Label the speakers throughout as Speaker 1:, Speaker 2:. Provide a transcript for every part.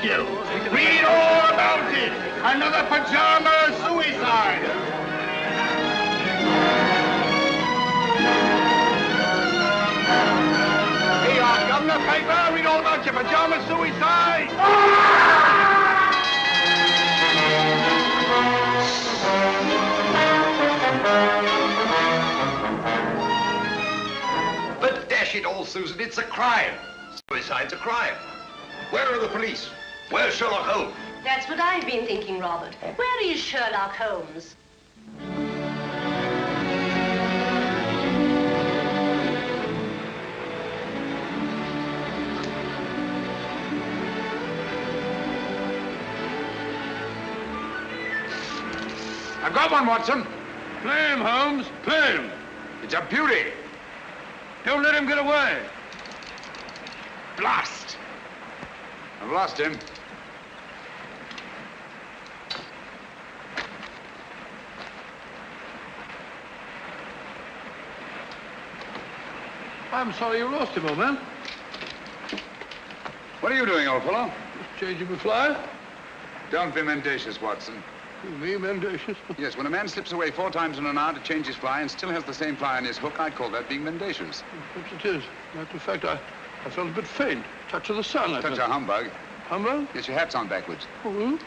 Speaker 1: you. Read all about it. Another pajama suicide. Here you are, Governor. Paper. Read all about your pajama suicide.
Speaker 2: But dash it all, Susan, it's a crime. Suicide's a crime. Where are the police? Where's Sherlock Holmes?
Speaker 3: That's what I've been thinking, Robert. Where is Sherlock Holmes?
Speaker 1: I've got one, Watson. Play him, Holmes. Play him. It's a beauty. Don't let him get away. Blast. I've lost him. I'm sorry you lost him, old man.
Speaker 4: What are you doing, old fellow?
Speaker 1: Just changing my fly.
Speaker 4: Don't be mendacious, Watson.
Speaker 1: Me, mendacious?
Speaker 4: Yes, when a man slips away 4 times in an hour to change his fly and still has the same fly on his hook, I call that being mendacious.
Speaker 1: Perhaps it is. Matter of fact, I felt a bit faint. Touch of the sun, I
Speaker 4: Touch
Speaker 1: felt.
Speaker 4: a humbug.
Speaker 1: Humbug?
Speaker 4: Yes, your hat's on backwards.
Speaker 1: Oh,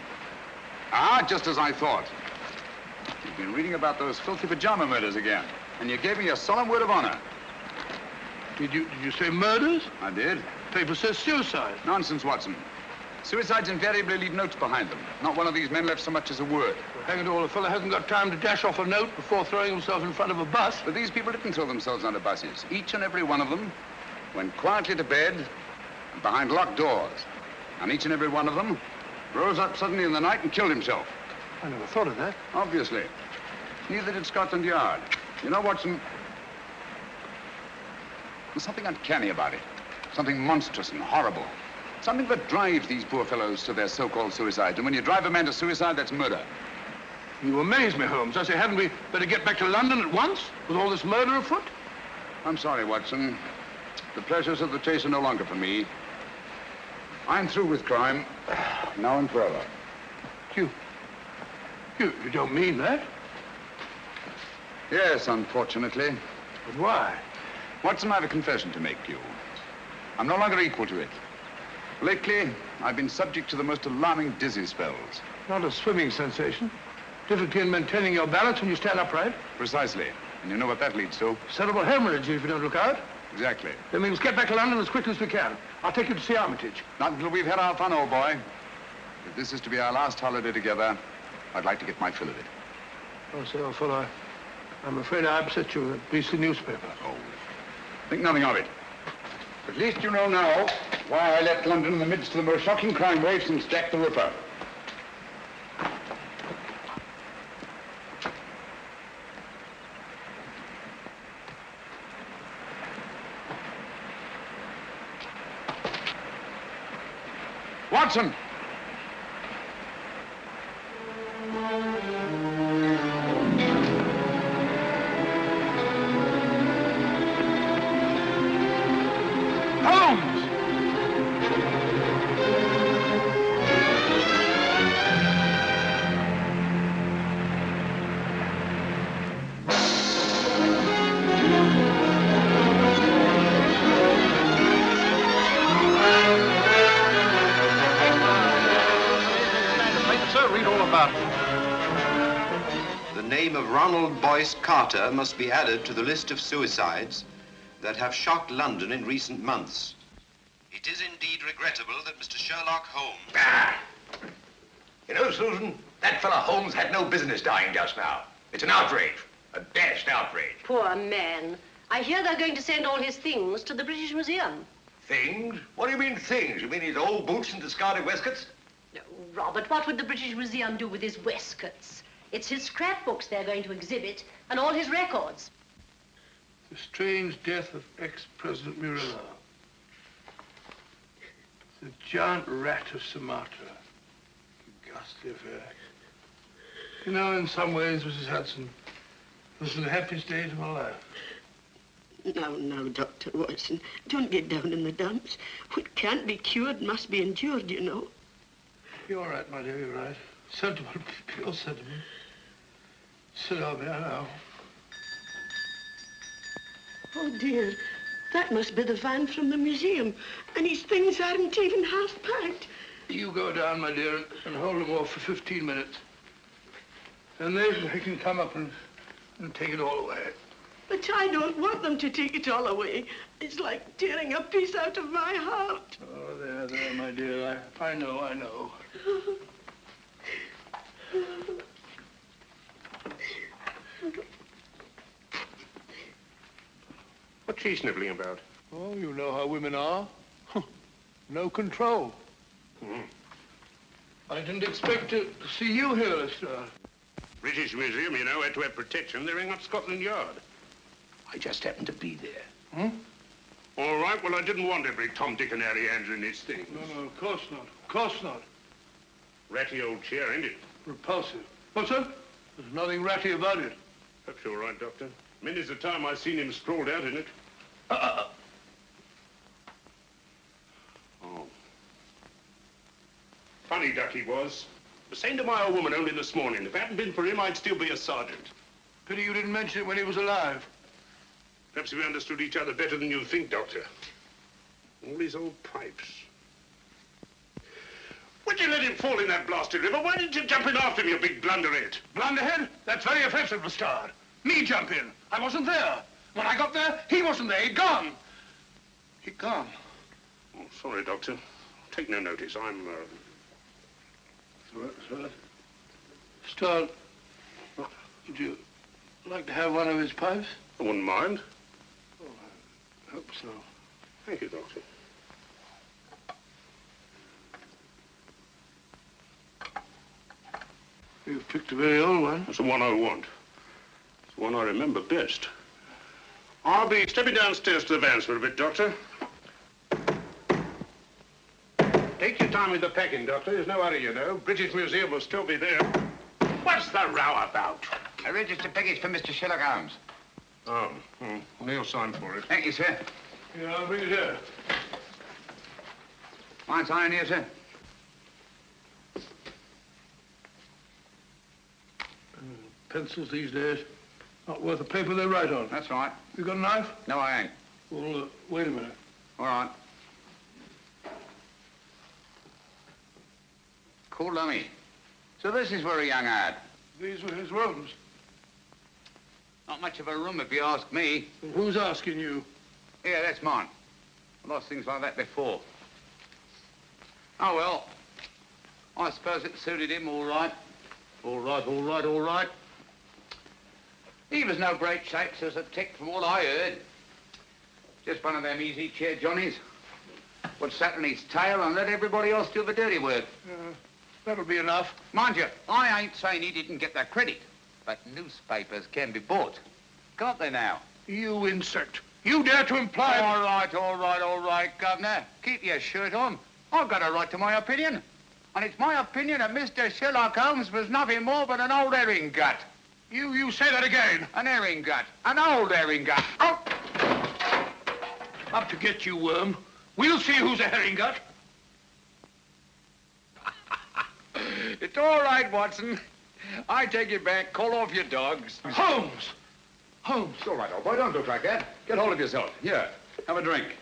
Speaker 4: Ah, just as I thought. You've been reading about those filthy pajama murders again, and you gave me a solemn word of honor.
Speaker 1: Did you say murders?
Speaker 4: I did.
Speaker 1: Paper says suicide.
Speaker 4: Nonsense, Watson. Suicides invariably leave notes behind them. Not one of these men left so much as a word.
Speaker 1: Well, hang it all, a fellow hasn't got time to dash off a note before throwing himself in front of a bus.
Speaker 4: But these people didn't throw themselves under buses. Each and every one of them went quietly to bed and behind locked doors. And each and every one of them rose up suddenly in the night and killed himself.
Speaker 1: I never thought of that.
Speaker 4: Obviously. Neither did Scotland Yard. You know, Watson, there's something uncanny about it. Something monstrous and horrible. Something that drives these poor fellows to their so-called suicides. And when you drive a man to suicide, that's murder.
Speaker 1: You amaze me, Holmes. I say, hadn't we better get back to London at once with all this murder afoot?
Speaker 4: I'm sorry, Watson. The pleasures of the chase are no longer for me. I'm through with crime, now and forever.
Speaker 1: You don't mean that?
Speaker 4: Yes, unfortunately.
Speaker 1: But why?
Speaker 4: Watson, I have a confession to make you. I'm no longer equal to it. Lately, I've been subject to the most alarming dizzy spells.
Speaker 1: Not a swimming sensation. Difficulty in maintaining your balance when you stand upright.
Speaker 4: Precisely. And you know what that leads to?
Speaker 1: Cerebral hemorrhage if you don't look out.
Speaker 4: Exactly.
Speaker 1: Then we must get back to London as quickly as we can. I'll take you to see Armitage.
Speaker 4: Not until we've had our fun, old boy. If this is to be our last holiday together, I'd like to get my fill of it.
Speaker 1: Oh, say, old fellow, I'm afraid I upset you with a beastly newspaper.
Speaker 4: Oh, think nothing of it. At least you know now why I left London in the midst of the most shocking crime wave since Jack the Ripper. Watson!
Speaker 1: Holmes! Read all about it.
Speaker 5: The name of Ronald Boyce Carter must be added to the list of suicides that have shocked London in recent months. It is indeed regrettable that Mr. Sherlock Holmes...
Speaker 2: Ah! You know, Susan, that fellow Holmes had no business dying just now. It's an outrage. A dashed outrage.
Speaker 3: Poor man. I hear they're going to send all his things to the British Museum.
Speaker 2: Things? What do you mean things? You mean his old boots and discarded waistcoats?
Speaker 3: No, Robert, what would the British Museum do with his waistcoats? It's his scrapbooks they're going to exhibit, and all his records.
Speaker 1: The strange death of ex-President Murillo. The giant rat of Sumatra. A ghastly affair. You know, in some ways, Mrs. Hudson, this is the happiest days of my life.
Speaker 6: No, Dr. Watson. Don't get down in the dumps. What can't be cured must be endured, you know.
Speaker 1: You're right, my dear, you're right. Sentiment, pure sentiment. Sit down there now.
Speaker 6: Oh, dear. That must be the van from the museum. And his things aren't even half packed.
Speaker 1: You go down, my dear, and hold them off for 15 minutes. And they can come up and take it all away.
Speaker 6: But I don't want them to take it all away. It's like tearing a piece out of my heart.
Speaker 1: Oh, there, my dear. I know.
Speaker 2: What's she sniveling about?
Speaker 1: Oh, you know how women are. No control. I didn't expect to see you here, Lestrade.
Speaker 2: British Museum, you know, had to have protection. They're ringing up Scotland Yard. I just happened to be there. All right, well, I didn't want every Tom, Dick, and Harry handling this thing.
Speaker 1: No, of course not. Of course not.
Speaker 2: Ratty old chair, ain't it?
Speaker 1: Repulsive. What's that? There's nothing ratty about it.
Speaker 2: Perhaps you're right, Doctor. Many's the time I've seen him sprawled out in it. Oh. Funny duck he was. The same to my old woman only this morning. If it hadn't been for him, I'd still be a sergeant.
Speaker 1: Pity you didn't mention it when he was alive.
Speaker 2: Perhaps we understood each other better than you think, Doctor. All these old pipes. Why'd you let him fall in that blasted river? Why didn't you jump in after him, you big blunderhead?
Speaker 1: Blunderhead? That's very offensive, Lestrade. Me jump in. I wasn't there. When I got there, he wasn't there. He'd gone. He'd gone.
Speaker 2: Oh, sorry, Doctor. Take no notice. I'm,
Speaker 1: Sir. Lestrade, would you like to have one of his pipes?
Speaker 2: I wouldn't mind.
Speaker 1: Oh, I hope so.
Speaker 2: Thank you, Doctor.
Speaker 1: You've picked a very old one.
Speaker 2: That's the one I want. It's the one I remember best. I'll be stepping downstairs to the vans for a bit, Doctor. Take your time with the packing, Doctor. There's no hurry, you know. British Museum will still be there. What's the row about?
Speaker 4: A registered package for Mr. Sherlock Holmes.
Speaker 2: Oh, Neil signed for it.
Speaker 4: Thank you, sir.
Speaker 1: Yeah, I'll bring it here.
Speaker 4: Mind signing here, sir?
Speaker 1: Pencils these days, not worth the paper they write on.
Speaker 4: That's right.
Speaker 1: You got a knife?
Speaker 4: No, I ain't.
Speaker 1: Well, wait a minute.
Speaker 4: All right. Cool dummy. So this is where a young ad.
Speaker 1: These were his rooms.
Speaker 4: Not much of a room, if you ask me.
Speaker 1: Well, who's asking you?
Speaker 4: Yeah, that's mine. I lost things like that before. Oh, well. I suppose it suited him all right. All right. He was no great shakes as a tick from what I heard. Just one of them easy chair Johnnies. Would sat on his tail and let everybody else do the dirty work.
Speaker 1: That'll be enough.
Speaker 4: Mind you, I ain't saying he didn't get that credit, but newspapers can be bought. Can't they now?
Speaker 1: You insect. You dare to imply...
Speaker 4: All right, Governor. Keep your shirt on. I've got a right to my opinion. And it's my opinion that Mr. Sherlock Holmes was nothing more but an old herring gut.
Speaker 1: You say that again.
Speaker 4: An herring gut. An old herring gut. Oh!
Speaker 1: Up to get you, worm. We'll see who's a herring gut.
Speaker 4: It's all right, Watson. I take it back. Call off your dogs.
Speaker 1: Holmes! Holmes.
Speaker 4: It's all right, old boy. Don't look like that. Get hold of yourself. Here, have a drink.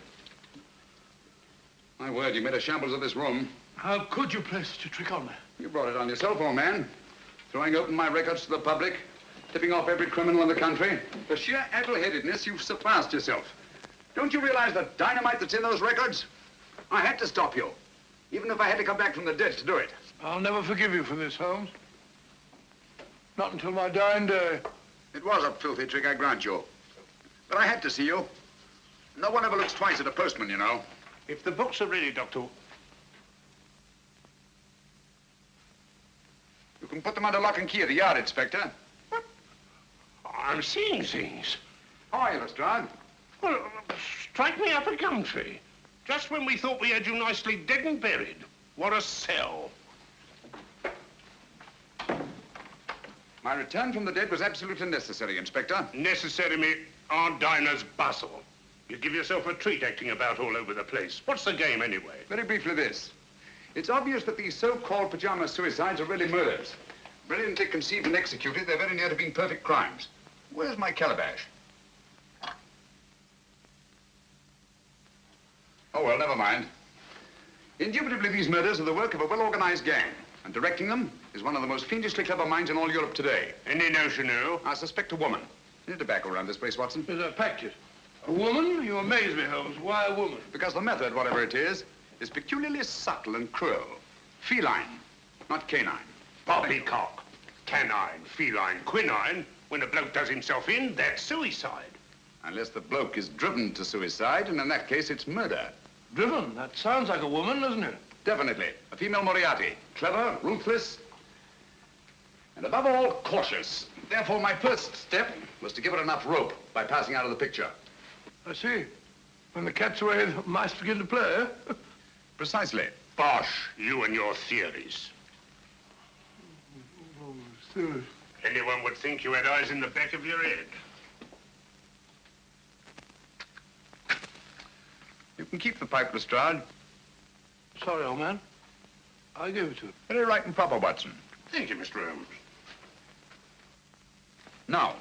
Speaker 4: My word, you made a shambles of this room.
Speaker 1: How could you play such a trick on me?
Speaker 4: You brought it on yourself, old man. Throwing open my records to the public, tipping off every criminal in the country. For sheer addle-headedness, you've surpassed yourself. Don't you realize the dynamite that's in those records? I had to stop you, even if I had to come back from the dead to do it.
Speaker 1: I'll never forgive you for this, Holmes. Not until my dying day.
Speaker 4: It was a filthy trick, I grant you. But I had to see you. No one ever looks twice at a postman, you know.
Speaker 2: If the books are ready, Doctor...
Speaker 4: You can put them under lock and key at the yard, Inspector.
Speaker 2: What? I'm seeing things.
Speaker 4: How are you, Lestrade?
Speaker 2: Well, strike me up a gum tree. Just when we thought we had you nicely dead and buried. What a sell.
Speaker 4: My return from the dead was absolutely necessary, Inspector.
Speaker 2: Necessary, me Aunt Dinah's bustle. You give yourself a treat acting about all over the place. What's the game, anyway?
Speaker 4: Very briefly this. It's obvious that these so-called pajama suicides are really murders. Brilliantly conceived and executed, they're very near to being perfect crimes. Where's my calabash? Oh, well, never mind. Indubitably, these murders are the work of a well-organized gang, and directing them is one of the most fiendishly clever minds in all Europe today.
Speaker 2: Any notion who?
Speaker 4: I suspect a woman. Any tobacco around this place, Watson?
Speaker 1: Yes, I packed it. A woman? You amaze me, Holmes. Why a woman?
Speaker 4: Because the method, whatever it is peculiarly subtle and cruel. Feline, not canine.
Speaker 2: Poppycock. Canine, feline, quinine. When a bloke does himself in, that's suicide.
Speaker 4: Unless the bloke is driven to suicide, and in that case, it's murder.
Speaker 1: Driven? That sounds like a woman, doesn't it?
Speaker 4: Definitely. A female Moriarty. Clever, ruthless, and above all, cautious. Therefore, my first step was to give her enough rope by passing out of the picture.
Speaker 1: I see. When the cat's away, the mice begin to play, eh?
Speaker 4: Precisely.
Speaker 2: Bosh, you and your theories.
Speaker 1: Oh, serious.
Speaker 2: Anyone would think you had eyes in the back of your head.
Speaker 4: You can keep the pipe, Lestrade.
Speaker 1: Sorry, old man. I'll give it to him.
Speaker 4: Very right and proper, Watson.
Speaker 2: Thank you, Mr. Holmes.
Speaker 4: Now,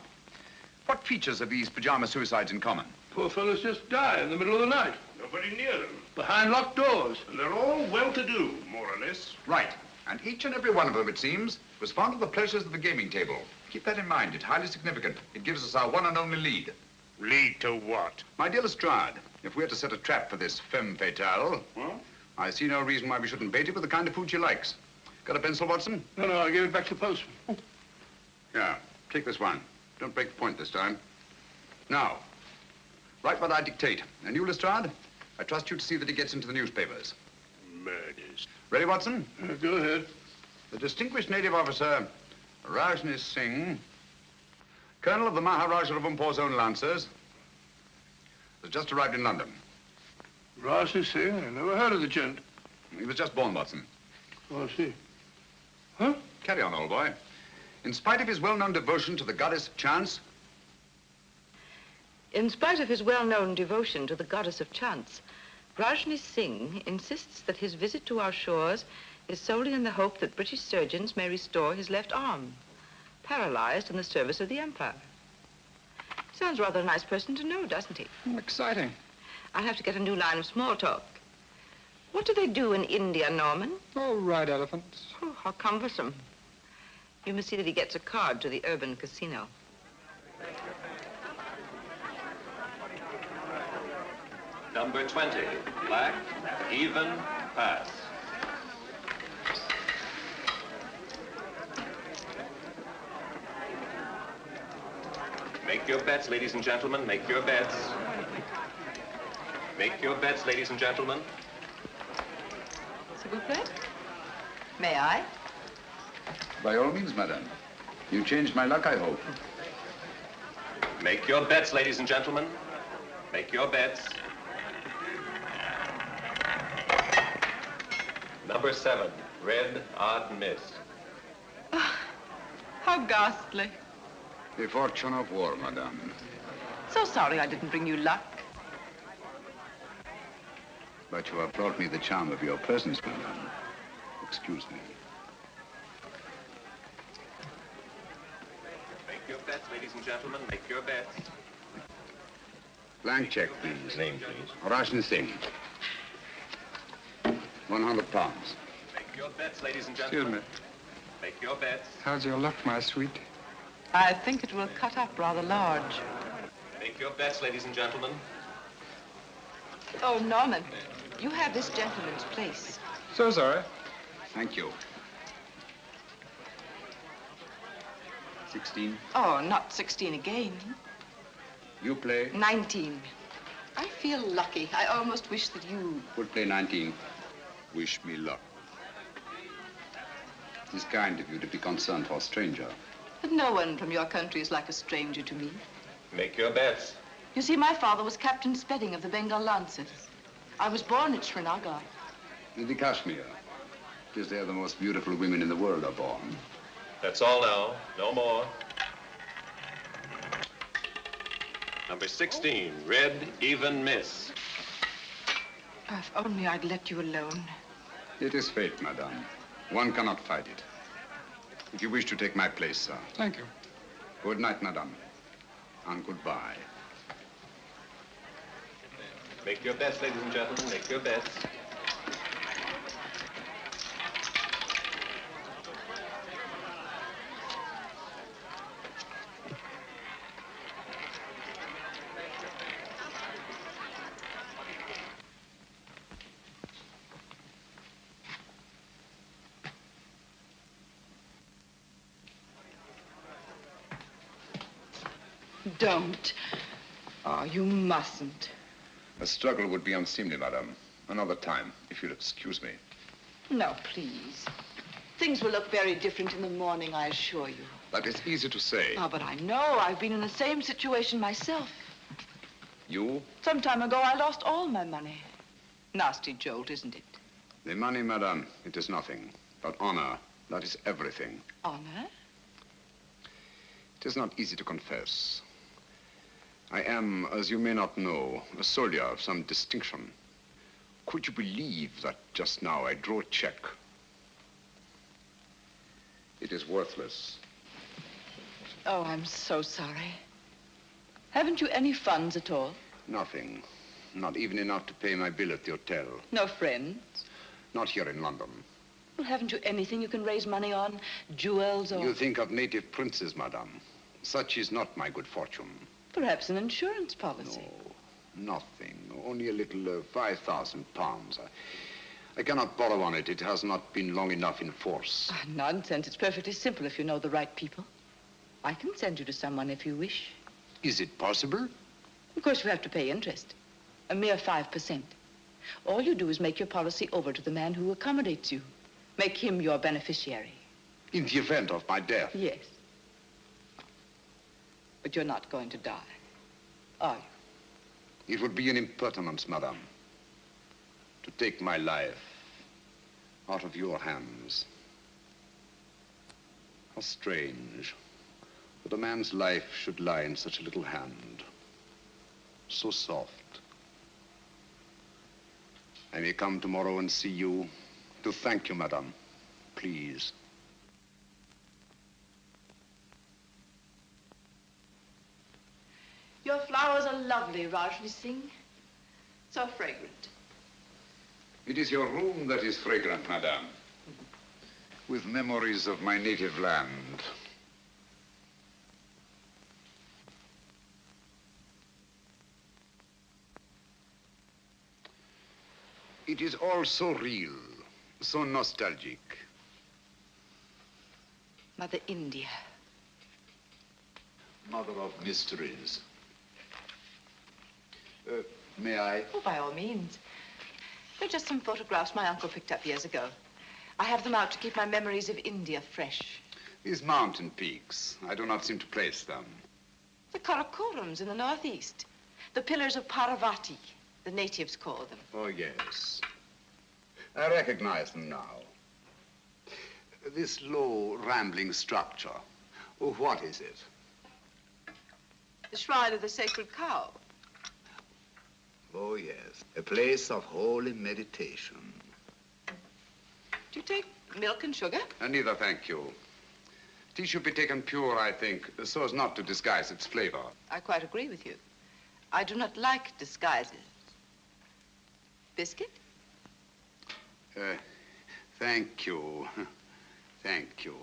Speaker 4: what features have these pajama suicides in common?
Speaker 1: Poor fellows just die in the middle of the night,
Speaker 2: Nobody near them.
Speaker 1: behind locked doors.
Speaker 2: And they're all well-to-do, more or less.
Speaker 4: Right. And each and every one of them, it seems, was fond of the pleasures of the gaming table. Keep that in mind. It's highly significant. It gives us our one and only lead.
Speaker 2: Lead to what?
Speaker 4: My dear Lestrade, if we're to set a trap for this femme fatale,
Speaker 2: What?
Speaker 4: I see no reason why we shouldn't bait it with the kind of food she likes. Got a pencil, Watson?
Speaker 1: No, I'll give it back to the postman.
Speaker 4: Yeah, take this one. Don't break the point this time. Now, write what I dictate. And you, Lestrade, I trust you to see that it gets into the newspapers.
Speaker 2: Murders.
Speaker 4: Ready, Watson?
Speaker 1: Go ahead.
Speaker 4: The distinguished native officer, Rajni Singh, colonel of the Maharaja of Umpur's own Lancers, has just arrived in London.
Speaker 1: Rajni Singh? I never heard of the gent.
Speaker 4: He was just born, Watson.
Speaker 1: Oh, I see. Huh?
Speaker 4: Carry on, old boy. In spite of his well-known devotion to the goddess of chance,
Speaker 7: In spite of his well-known devotion to the goddess of chance, Rajni Singh insists that his visit to our shores is solely in the hope that British surgeons may restore his left arm, paralyzed in the service of the Empire. Sounds rather a nice person to know, doesn't he?
Speaker 8: Exciting.
Speaker 7: I'll have to get a new line of small talk. What do they do in India, Norman?
Speaker 8: Oh, ride elephants.
Speaker 7: Oh, how cumbersome. You must see that he gets a card to the urban casino.
Speaker 9: Number 20, black, even, pass. Make your bets, ladies and gentlemen, make your bets. Make your bets, ladies and gentlemen.
Speaker 7: S'il vous plaît? May I?
Speaker 4: by all means, madame. You changed my luck, I hope.
Speaker 9: Make your bets, ladies and gentlemen. Make your bets. Number 7, red, odd miss.
Speaker 7: How ghastly.
Speaker 4: The fortune of war, madame.
Speaker 7: So sorry I didn't bring you luck.
Speaker 4: But you have brought me the charm of your presence, madame. Excuse me.
Speaker 9: Make your bets, ladies and gentlemen. Make your bets.
Speaker 4: Blank check, please.
Speaker 9: Name, please.
Speaker 4: Rajni Singh. 100 pounds.
Speaker 9: Make your bets, ladies and
Speaker 8: Excuse
Speaker 9: gentlemen.
Speaker 8: me.
Speaker 9: Make your bets.
Speaker 8: How's your luck, my sweet?
Speaker 7: I think it will cut up rather large.
Speaker 9: Make your bets, ladies and gentlemen.
Speaker 7: Oh, Norman, you have this gentleman's place.
Speaker 8: So sorry.
Speaker 4: Thank you. 16.
Speaker 7: Oh, not 16 again.
Speaker 4: You play.
Speaker 7: 19. I feel lucky. I almost wish that you...
Speaker 4: Would play 19. Wish me luck. It's kind of you to be concerned for a stranger.
Speaker 7: But no one from your country is like a stranger to me.
Speaker 9: Make your bets.
Speaker 7: You see, my father was Captain Spedding of the Bengal Lancers. I was born at Srinagar.
Speaker 4: In the Kashmir. It is there the most beautiful women in the world are born.
Speaker 9: That's all now. No more. Number 16, red, even miss.
Speaker 7: If only I'd let you alone.
Speaker 10: It is fate, madame. One cannot fight it. If you wish to take my place, sir.
Speaker 8: Thank you.
Speaker 10: Good night, madame. And goodbye.
Speaker 9: Make your bets, ladies and gentlemen. Make your bets.
Speaker 7: Don't. Oh, you mustn't.
Speaker 10: A struggle would be unseemly, madame. Another time, if you'll excuse me.
Speaker 7: No, please. Things will look very different in the morning, I assure you.
Speaker 10: That is easy to say.
Speaker 7: Oh, but I know. I've been in the same situation myself.
Speaker 10: You?
Speaker 7: Some time ago, I lost all my money. Nasty jolt, isn't it?
Speaker 10: The money, madame, it is nothing. But honor, that is everything.
Speaker 7: Honor?
Speaker 10: It is not easy to confess. I am, as you may not know, a soldier of some distinction. Could you believe that just now I drew a check? It is worthless.
Speaker 7: Oh, I'm so sorry. Haven't you any funds at all?
Speaker 10: Nothing. Not even enough to pay my bill at the hotel.
Speaker 7: No friends?
Speaker 10: Not here in London.
Speaker 7: Well, haven't you anything you can raise money on? Jewels or...
Speaker 10: You think of native princes, madame. Such is not my good fortune.
Speaker 7: Perhaps an insurance policy.
Speaker 10: No, nothing. Only a little 5,000 pounds. I cannot borrow on it. It has not been long enough in force.
Speaker 7: Ah, nonsense. It's perfectly simple if you know the right people. I can send you to someone if you wish.
Speaker 10: Is it possible?
Speaker 7: Of course, you have to pay interest. A mere 5%. All you do is make your policy over to the man who accommodates you. Make him your beneficiary.
Speaker 10: In the event of my death?
Speaker 7: Yes. But you're not going to die, are you?
Speaker 10: It would be an impertinence, madame, to take my life out of your hands. How strange that a man's life should lie in such a little hand. So soft. I may come tomorrow and see you to thank you, madame. Please.
Speaker 7: Your flowers are lovely, Rajni Singh. So fragrant.
Speaker 10: It is your room that is fragrant, madame. With memories of my native land. It is all so real, so nostalgic.
Speaker 7: Mother India.
Speaker 10: Mother of mysteries. May I?
Speaker 7: Oh, by all means. They're just some photographs my uncle picked up years ago. I have them out to keep my memories of India fresh.
Speaker 10: These mountain peaks, I do not seem to place them.
Speaker 7: The Karakorams in the northeast. The pillars of Parvati, the natives call them.
Speaker 10: Oh, yes. I recognize them now. This low, rambling structure, oh, what is it?
Speaker 7: The shrine of the sacred cow.
Speaker 10: Oh, yes. A place of holy meditation.
Speaker 7: Do you take milk and sugar?
Speaker 10: Neither, thank you. Tea should be taken pure, I think, so as not to disguise its flavor.
Speaker 7: I quite agree with you. I do not like disguises. Biscuit?
Speaker 10: Thank you. Thank you.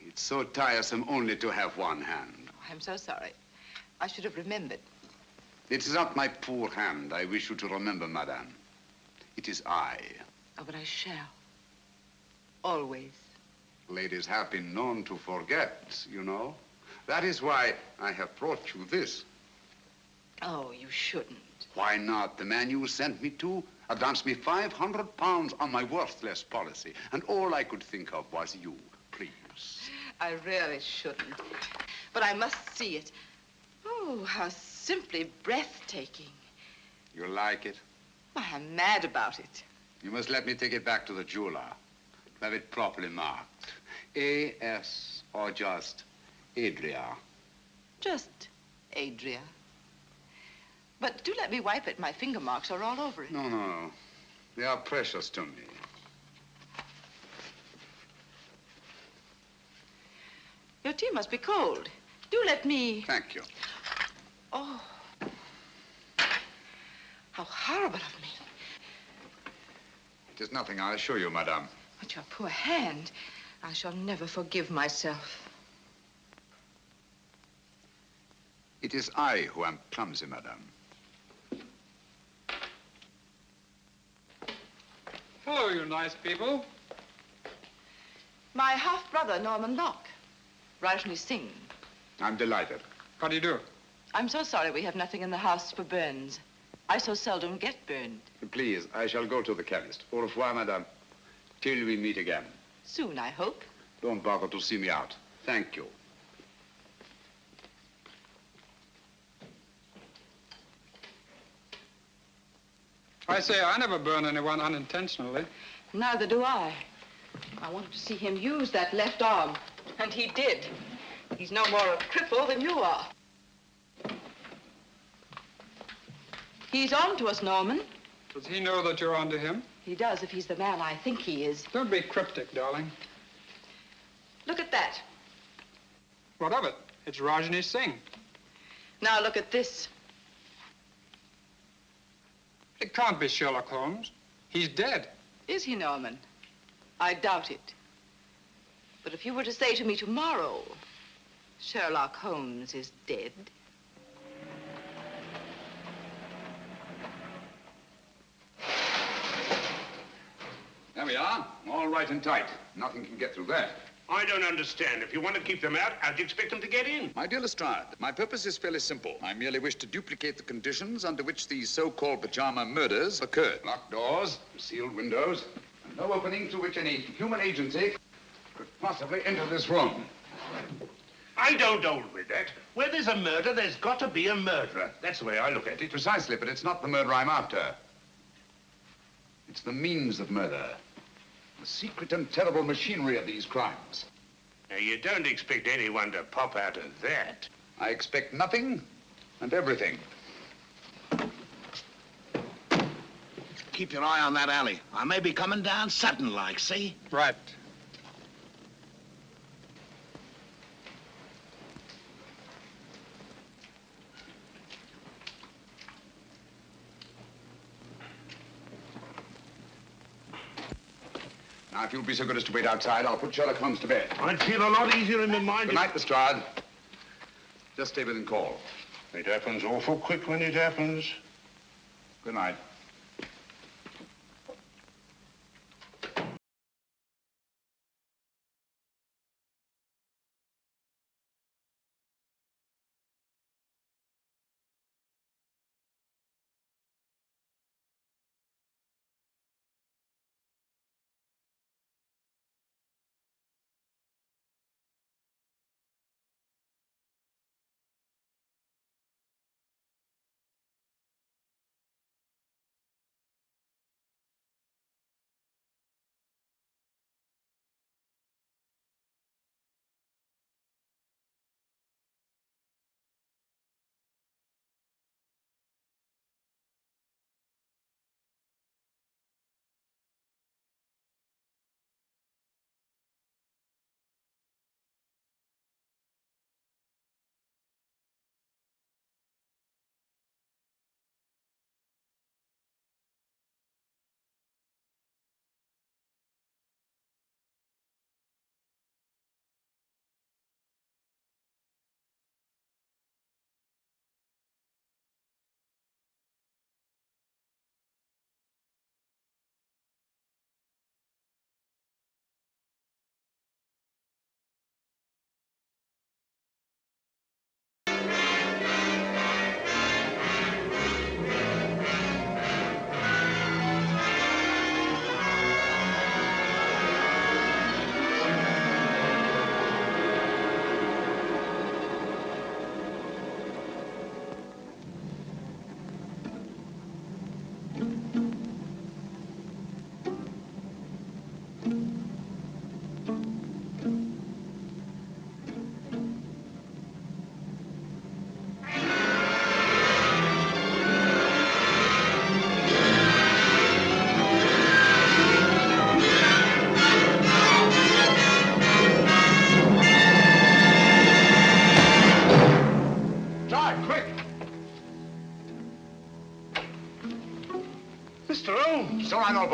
Speaker 10: It's so tiresome only to have one hand.
Speaker 7: I'm so sorry. I should have remembered.
Speaker 10: It is not my poor hand I wish you to remember, madame. It is I.
Speaker 7: Oh, but I shall. Always.
Speaker 10: Ladies have been known to forget, you know. That is why I have brought you this.
Speaker 7: Oh, you shouldn't.
Speaker 10: Why not? The man you sent me to advanced me 500 pounds on my worthless policy, and all I could think of was you. Please.
Speaker 7: I really shouldn't. But I must see it. Oh, how simply breathtaking.
Speaker 10: You like it?
Speaker 7: Why, I'm mad about it.
Speaker 10: You must let me take it back to the jeweler. Have it properly marked. A.S. or just Adria.
Speaker 7: Just Adria. But do let me wipe it. My finger marks are all over it.
Speaker 10: No. They are precious to me.
Speaker 7: Your tea must be cold. Do let me...
Speaker 10: Thank you.
Speaker 7: Oh. How horrible of me.
Speaker 10: It is nothing, I assure you, madame.
Speaker 7: But your poor hand. I shall never forgive myself.
Speaker 10: It is I who am clumsy, madame.
Speaker 8: Hello, you nice people.
Speaker 7: My half-brother, Norman Locke. Rajni Singh.
Speaker 10: I'm delighted.
Speaker 8: How do you do?
Speaker 7: I'm so sorry we have nothing in the house for burns. I so seldom get burned.
Speaker 10: Please, I shall go to the chemist. Au revoir, madame. Till we meet again.
Speaker 7: Soon, I hope.
Speaker 10: Don't bother to see me out. Thank you.
Speaker 8: I say, I never burn anyone unintentionally.
Speaker 7: Neither do I. I wanted to see him use that left arm, and he did. He's no more a cripple than you are. He's on to us, Norman.
Speaker 8: Does he know that you're on to him?
Speaker 7: He does, if he's the man I think he is.
Speaker 8: Don't be cryptic, darling.
Speaker 7: Look at that.
Speaker 8: What of it? It's Rajni Singh.
Speaker 7: Now look at this.
Speaker 8: It can't be Sherlock Holmes. He's dead.
Speaker 7: Is he, Norman? I doubt it. But if you were to say to me tomorrow, Sherlock Holmes is dead.
Speaker 10: There we are. All right and tight. Nothing can get through there.
Speaker 2: I don't understand. If you want to keep them out, how'd you expect them to get in?
Speaker 10: My dear Lestrade, my purpose is fairly simple. I merely wish to duplicate the conditions under which these so-called pajama murders occurred. Locked doors, sealed windows, and no opening through which any human agency could possibly enter this room.
Speaker 2: I don't hold with that. Where there's a murder, there's got to be a murderer. That's the way I look at it.
Speaker 10: Precisely, but it's not the murder I'm after. It's the means of murder. The secret and terrible machinery of these crimes.
Speaker 2: Now, you don't expect anyone to pop out of that.
Speaker 10: I expect nothing and everything.
Speaker 11: Keep your eye on that alley. I may be coming down sudden-like, see?
Speaker 8: Right.
Speaker 10: Now, if you'll be so good as to wait outside, I'll put Sherlock Holmes to bed.
Speaker 2: I'd feel a lot easier in my mind.
Speaker 10: Good night, Lestrade. Just stay within call.
Speaker 2: It happens awful quick when it happens.
Speaker 10: Good night.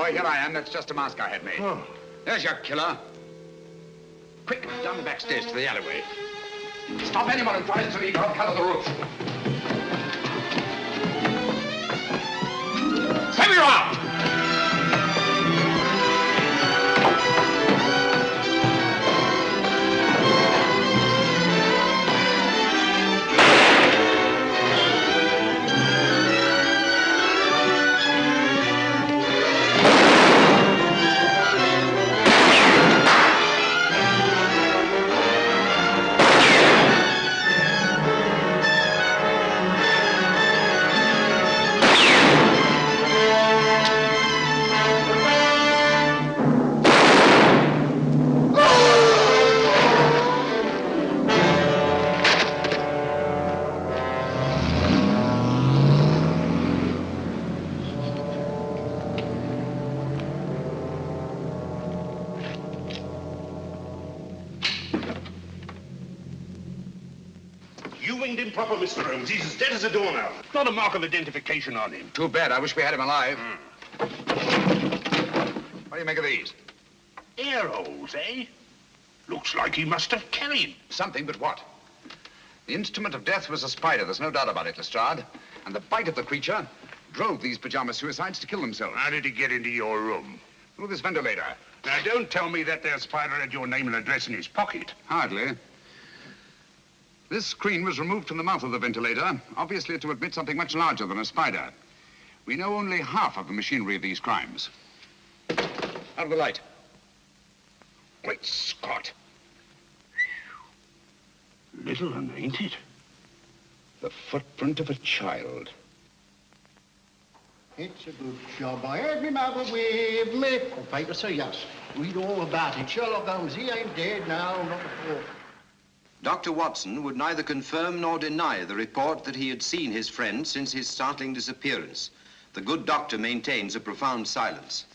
Speaker 10: boy, here I am. That's just a mask I had made.
Speaker 1: Oh.
Speaker 10: There's your killer. Quick, down the back stairs to the alleyway. Stop anyone who tries to leave. I'll cover the roof. Save you out!
Speaker 2: You winged improper, Mr. Holmes. He's as dead as a doornail. Not a mark of identification on him.
Speaker 10: Too bad. I wish we had him alive. What do you make of these?
Speaker 2: Air holes, eh? Looks like he must have carried.
Speaker 10: Something, but what? The instrument of death was a spider. There's no doubt about it, Lestrade. And the bite of the creature drove these pajama suicides to kill themselves.
Speaker 2: How did he get into your room?
Speaker 10: Through this ventilator.
Speaker 2: Now, don't tell me that there spider had your name and address in his pocket.
Speaker 10: Hardly. This screen was removed from the mouth of the ventilator, obviously to admit something much larger than a spider. We know only half of the machinery of these crimes. Out of the light.
Speaker 2: Great Scott. Little one, ain't it?
Speaker 10: The footprint of a child.
Speaker 11: It's a good job. I had me mother with me. On paper, sir, yes. Read all about it. Sherlock Holmes, he ain't dead now, not before.
Speaker 5: Dr. Watson would neither confirm nor deny the report that he had seen his friend since his startling disappearance. The good doctor maintains a profound silence.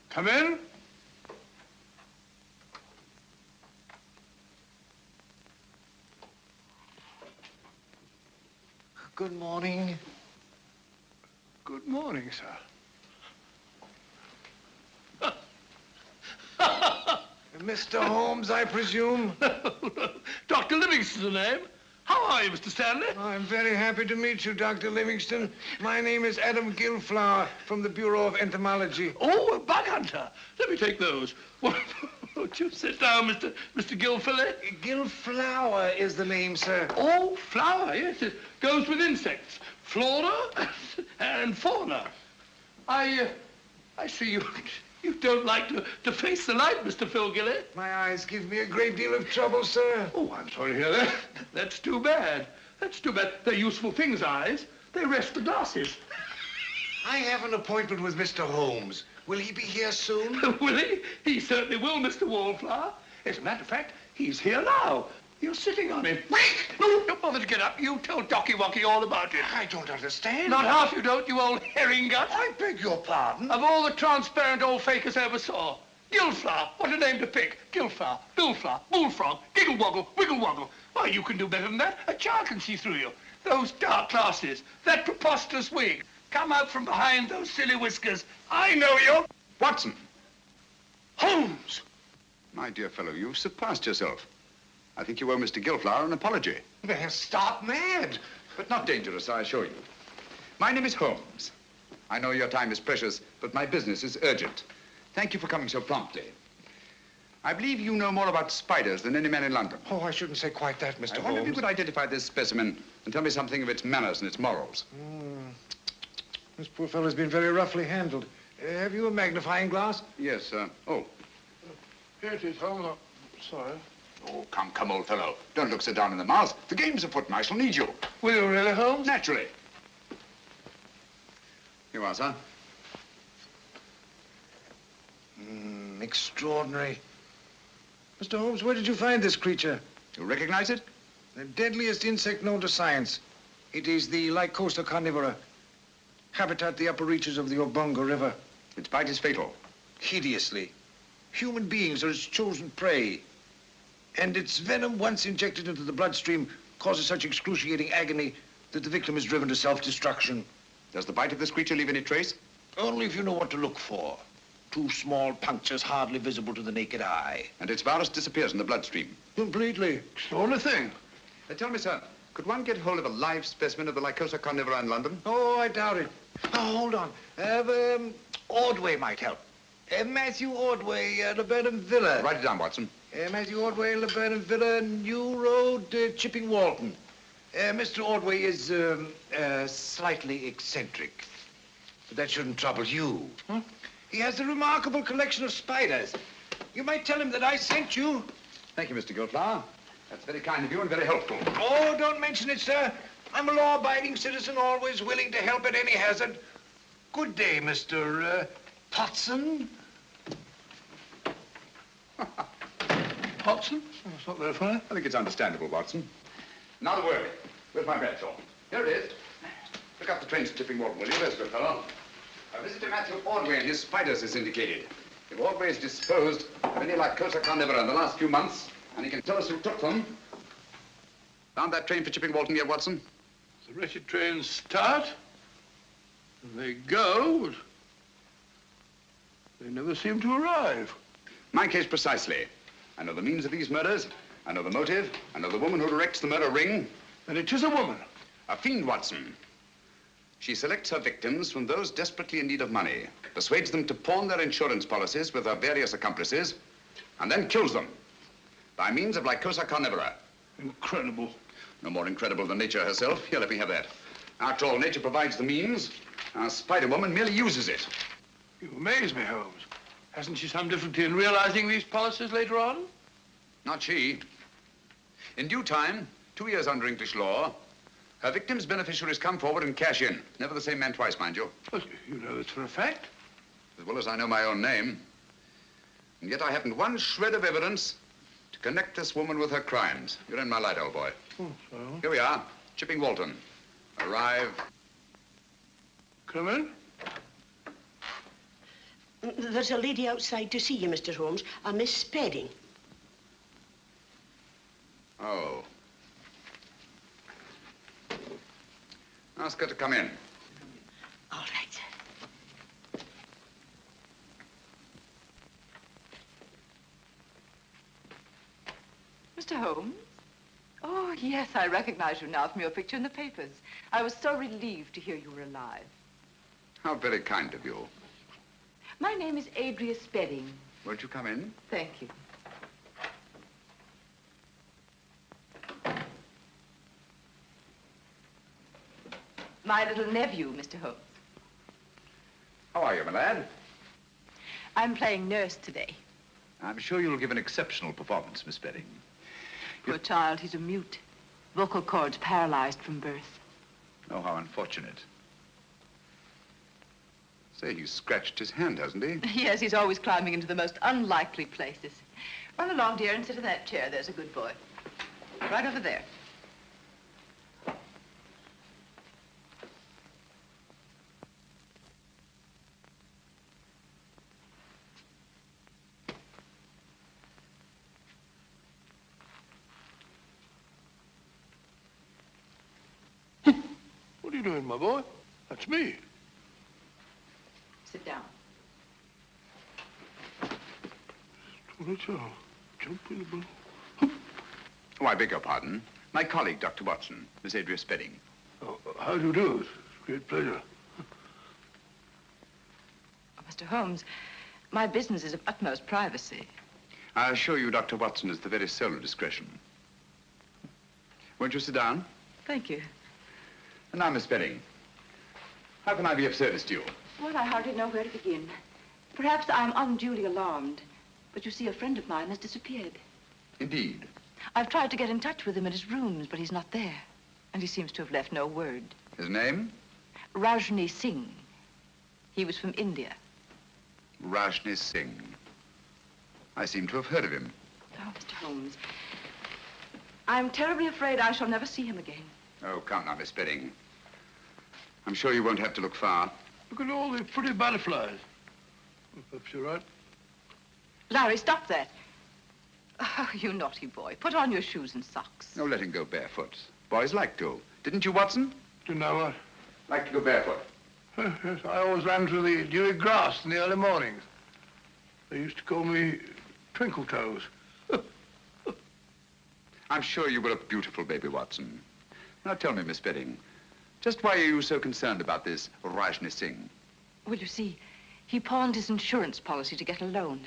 Speaker 1: Come in.
Speaker 11: Good morning.
Speaker 1: Good morning, sir.
Speaker 11: Mr. Holmes, I presume?
Speaker 1: No. Dr. Livingston's the name. How are you, Mr. Stanley?
Speaker 11: I'm very happy to meet you, Dr. Livingston. My name is Adam Gilflower from the Bureau of Entomology.
Speaker 1: Oh, a bug hunter. Let me take those. Won't you sit down, Mr. Gilfillet?
Speaker 11: Gilflower is the name, sir.
Speaker 1: Oh, flower, yes. It goes with insects. Flora and fauna. I see you don't like to face the light, Mr. Philgillet.
Speaker 11: My eyes give me a great deal of trouble, sir.
Speaker 1: Oh, I'm sorry to hear that. That's too bad. That's too bad. They're useful things, eyes. They rest the glasses.
Speaker 11: I have an appointment with Mr. Holmes. Will he be here soon?
Speaker 1: Will he? He certainly will, Mr. Wallflower. As a matter of fact, he's here now. You're sitting on him. No, don't bother to get up. You tell Docky Wocky all about it.
Speaker 11: I don't understand.
Speaker 1: Not half you don't, you old herring gut.
Speaker 11: I beg your pardon.
Speaker 1: Of all the transparent old fakers I ever saw. Gilflower, what a name to pick. Gilflower, Billflower, Bullfrog, Giggle Woggle, Wiggle Woggle. Why, you can do better than that. A child can see through you. Those dark glasses, that preposterous wig. Come out from behind those silly whiskers. I know you.
Speaker 10: Watson!
Speaker 1: Holmes!
Speaker 10: My dear fellow, you've surpassed yourself. I think you owe Mr. Gilflower an apology.
Speaker 11: They're stark mad.
Speaker 10: But not dangerous, I assure you. My name is Holmes. I know your time is precious, but my business is urgent. Thank you for coming so promptly. I believe you know more about spiders than any man in London.
Speaker 11: Oh, I shouldn't say quite that, Mr. Holmes.
Speaker 10: I wonder if you could identify this specimen and tell me something of its manners and its morals.
Speaker 11: This poor fellow's been very roughly handled. Have you a magnifying glass?
Speaker 10: Yes, oh.
Speaker 1: Here it is, Holmes. Sorry.
Speaker 10: Oh, come, old fellow. Don't look so down in the mouth. The game's afoot and I shall need you.
Speaker 1: Will you really, Holmes?
Speaker 10: Naturally. Here you are, sir.
Speaker 11: Extraordinary. Mr. Holmes, where did you find this creature?
Speaker 10: You recognize it?
Speaker 11: The deadliest insect known to science. It is the Lycosa carnivora. Habitat the upper reaches of the Obonga River.
Speaker 10: Its bite is fatal.
Speaker 12: hideously. Human beings are its chosen prey. And its venom, once injected into the bloodstream, causes such excruciating agony that the victim is driven to self-destruction.
Speaker 10: Does the bite of this creature leave any trace?
Speaker 12: Only if you know what to look for. 2 small punctures hardly visible to the naked eye.
Speaker 10: And its virus disappears in the bloodstream?
Speaker 12: Completely.
Speaker 1: It's the only thing.
Speaker 10: Tell me, sir, could one get hold of a live specimen of the Lycosa carnivora in London?
Speaker 12: Oh, I doubt it. Oh, hold on. Ordway might help. Matthew Ordway, Laburnum Villa.
Speaker 10: Write it down, Watson.
Speaker 12: Matthew Ordway, Laburnum Villa, New Road, Chipping Walton. Mr. Ordway is slightly eccentric. But that shouldn't trouble you. Huh? He has a remarkable collection of spiders. You might tell him that I sent you.
Speaker 10: Thank you, Mr. Gilflower. That's very kind of you and very helpful.
Speaker 12: Oh, don't mention it, sir. I'm a law-abiding citizen, always willing to help at any hazard. Good day, Mr. Potson.
Speaker 1: Potson? That's not very funny.
Speaker 10: I think it's understandable, Watson. Now the word. Where's my badge, Shaw? Here it is. Look up the train to Chipping Walton, will you? There's a good fellow. A visit to Matthew Ordway and his spiders is indicated. If Ordway is disposed of any Lycosa carnivora in the last few months, and he can tell us who took them. Found that train for Chipping Walton yet, Watson?
Speaker 1: The wretched trains start, and they go, but they never seem to arrive.
Speaker 10: My case precisely. I know the means of these murders. I know the motive. I know the woman who directs the murder ring.
Speaker 1: And it is a woman.
Speaker 10: A fiend, Watson. She selects her victims from those desperately in need of money, persuades them to pawn their insurance policies with her various accomplices, and then kills them by means of Lycosa carnivora.
Speaker 1: Incredible.
Speaker 10: No more incredible than nature herself. Here, let me have that. After all, nature provides the means. Our Spider-Woman merely uses it.
Speaker 1: You amaze me, Holmes. Hasn't she some difficulty in realizing these policies later on?
Speaker 10: Not she. In due time, 2 years under English law, her victims' beneficiaries come forward and cash in. Never the same man twice, mind you.
Speaker 1: Well, you know this for a fact.
Speaker 10: As well as I know my own name. And yet I haven't one shred of evidence to connect this woman with her crimes. You're in my light, old boy.
Speaker 1: Oh, so?
Speaker 10: Here we are, Chipping Walton. Arrive.
Speaker 1: Come in.
Speaker 6: There's a lady outside to see you, Mr. Holmes, a Miss Spedding.
Speaker 10: Oh. Ask her to come in.
Speaker 6: All right.
Speaker 7: Mr. Holmes? Oh, yes, I recognize you now from your picture in the papers. I was so relieved to hear you were alive.
Speaker 10: How very kind of you.
Speaker 7: My name is Adria Spedding.
Speaker 10: Won't you come in?
Speaker 7: Thank you. My little nephew, Mr. Holmes.
Speaker 10: How are you, my lad?
Speaker 7: I'm playing nurse today.
Speaker 13: I'm sure you'll give an exceptional performance, Miss Spedding.
Speaker 7: Poor child, he's a mute. Vocal cords paralyzed from birth.
Speaker 13: Oh, how unfortunate.
Speaker 10: Say, he's scratched his hand, hasn't he?
Speaker 7: Yes, he's always climbing into the most unlikely places. Run along, dear, and sit in that chair. There's a good boy. Right over there.
Speaker 1: What are you doing, my boy? That's me.
Speaker 7: Sit down.
Speaker 1: Jump in the boat.
Speaker 10: Oh, I beg your pardon. My colleague, Dr. Watson, Miss Adria Spedding.
Speaker 1: Oh, how do you do? It's a great pleasure.
Speaker 7: Oh, Mr. Holmes, my business is of utmost privacy.
Speaker 10: I assure you, Dr. Watson is the very soul of discretion. Won't you sit down?
Speaker 7: Thank you.
Speaker 10: And now, Miss Spedding, how can I be of service to you?
Speaker 7: Well, I hardly know where to begin. Perhaps I'm unduly alarmed, but you see, a friend of mine has disappeared.
Speaker 10: Indeed.
Speaker 7: I've tried to get in touch with him at his rooms, but he's not there. And he seems to have left no word.
Speaker 10: His name?
Speaker 7: Rajni Singh. He was from India.
Speaker 10: Rajni Singh. I seem to have heard of him.
Speaker 7: Oh, Mr. Holmes, I'm terribly afraid I shall never see him again.
Speaker 10: Oh, come now, Miss Spedding. I'm sure you won't have to look far.
Speaker 1: Look at all the pretty butterflies. Perhaps you're right.
Speaker 7: Larry, stop that. Oh, you naughty boy. Put on your shoes and socks.
Speaker 13: No, let him go barefoot. Boys like to. Didn't you, Watson?
Speaker 1: Didn't know what?
Speaker 13: Like to go barefoot.
Speaker 1: Yes, I always ran through the dewy grass in the early mornings. They used to call me Twinkle Toes.
Speaker 13: I'm sure you were a beautiful baby, Watson. Now tell me, Miss Spedding, just why are you so concerned about this Rajni Singh?
Speaker 7: Well, you see, he pawned his insurance policy to get a loan.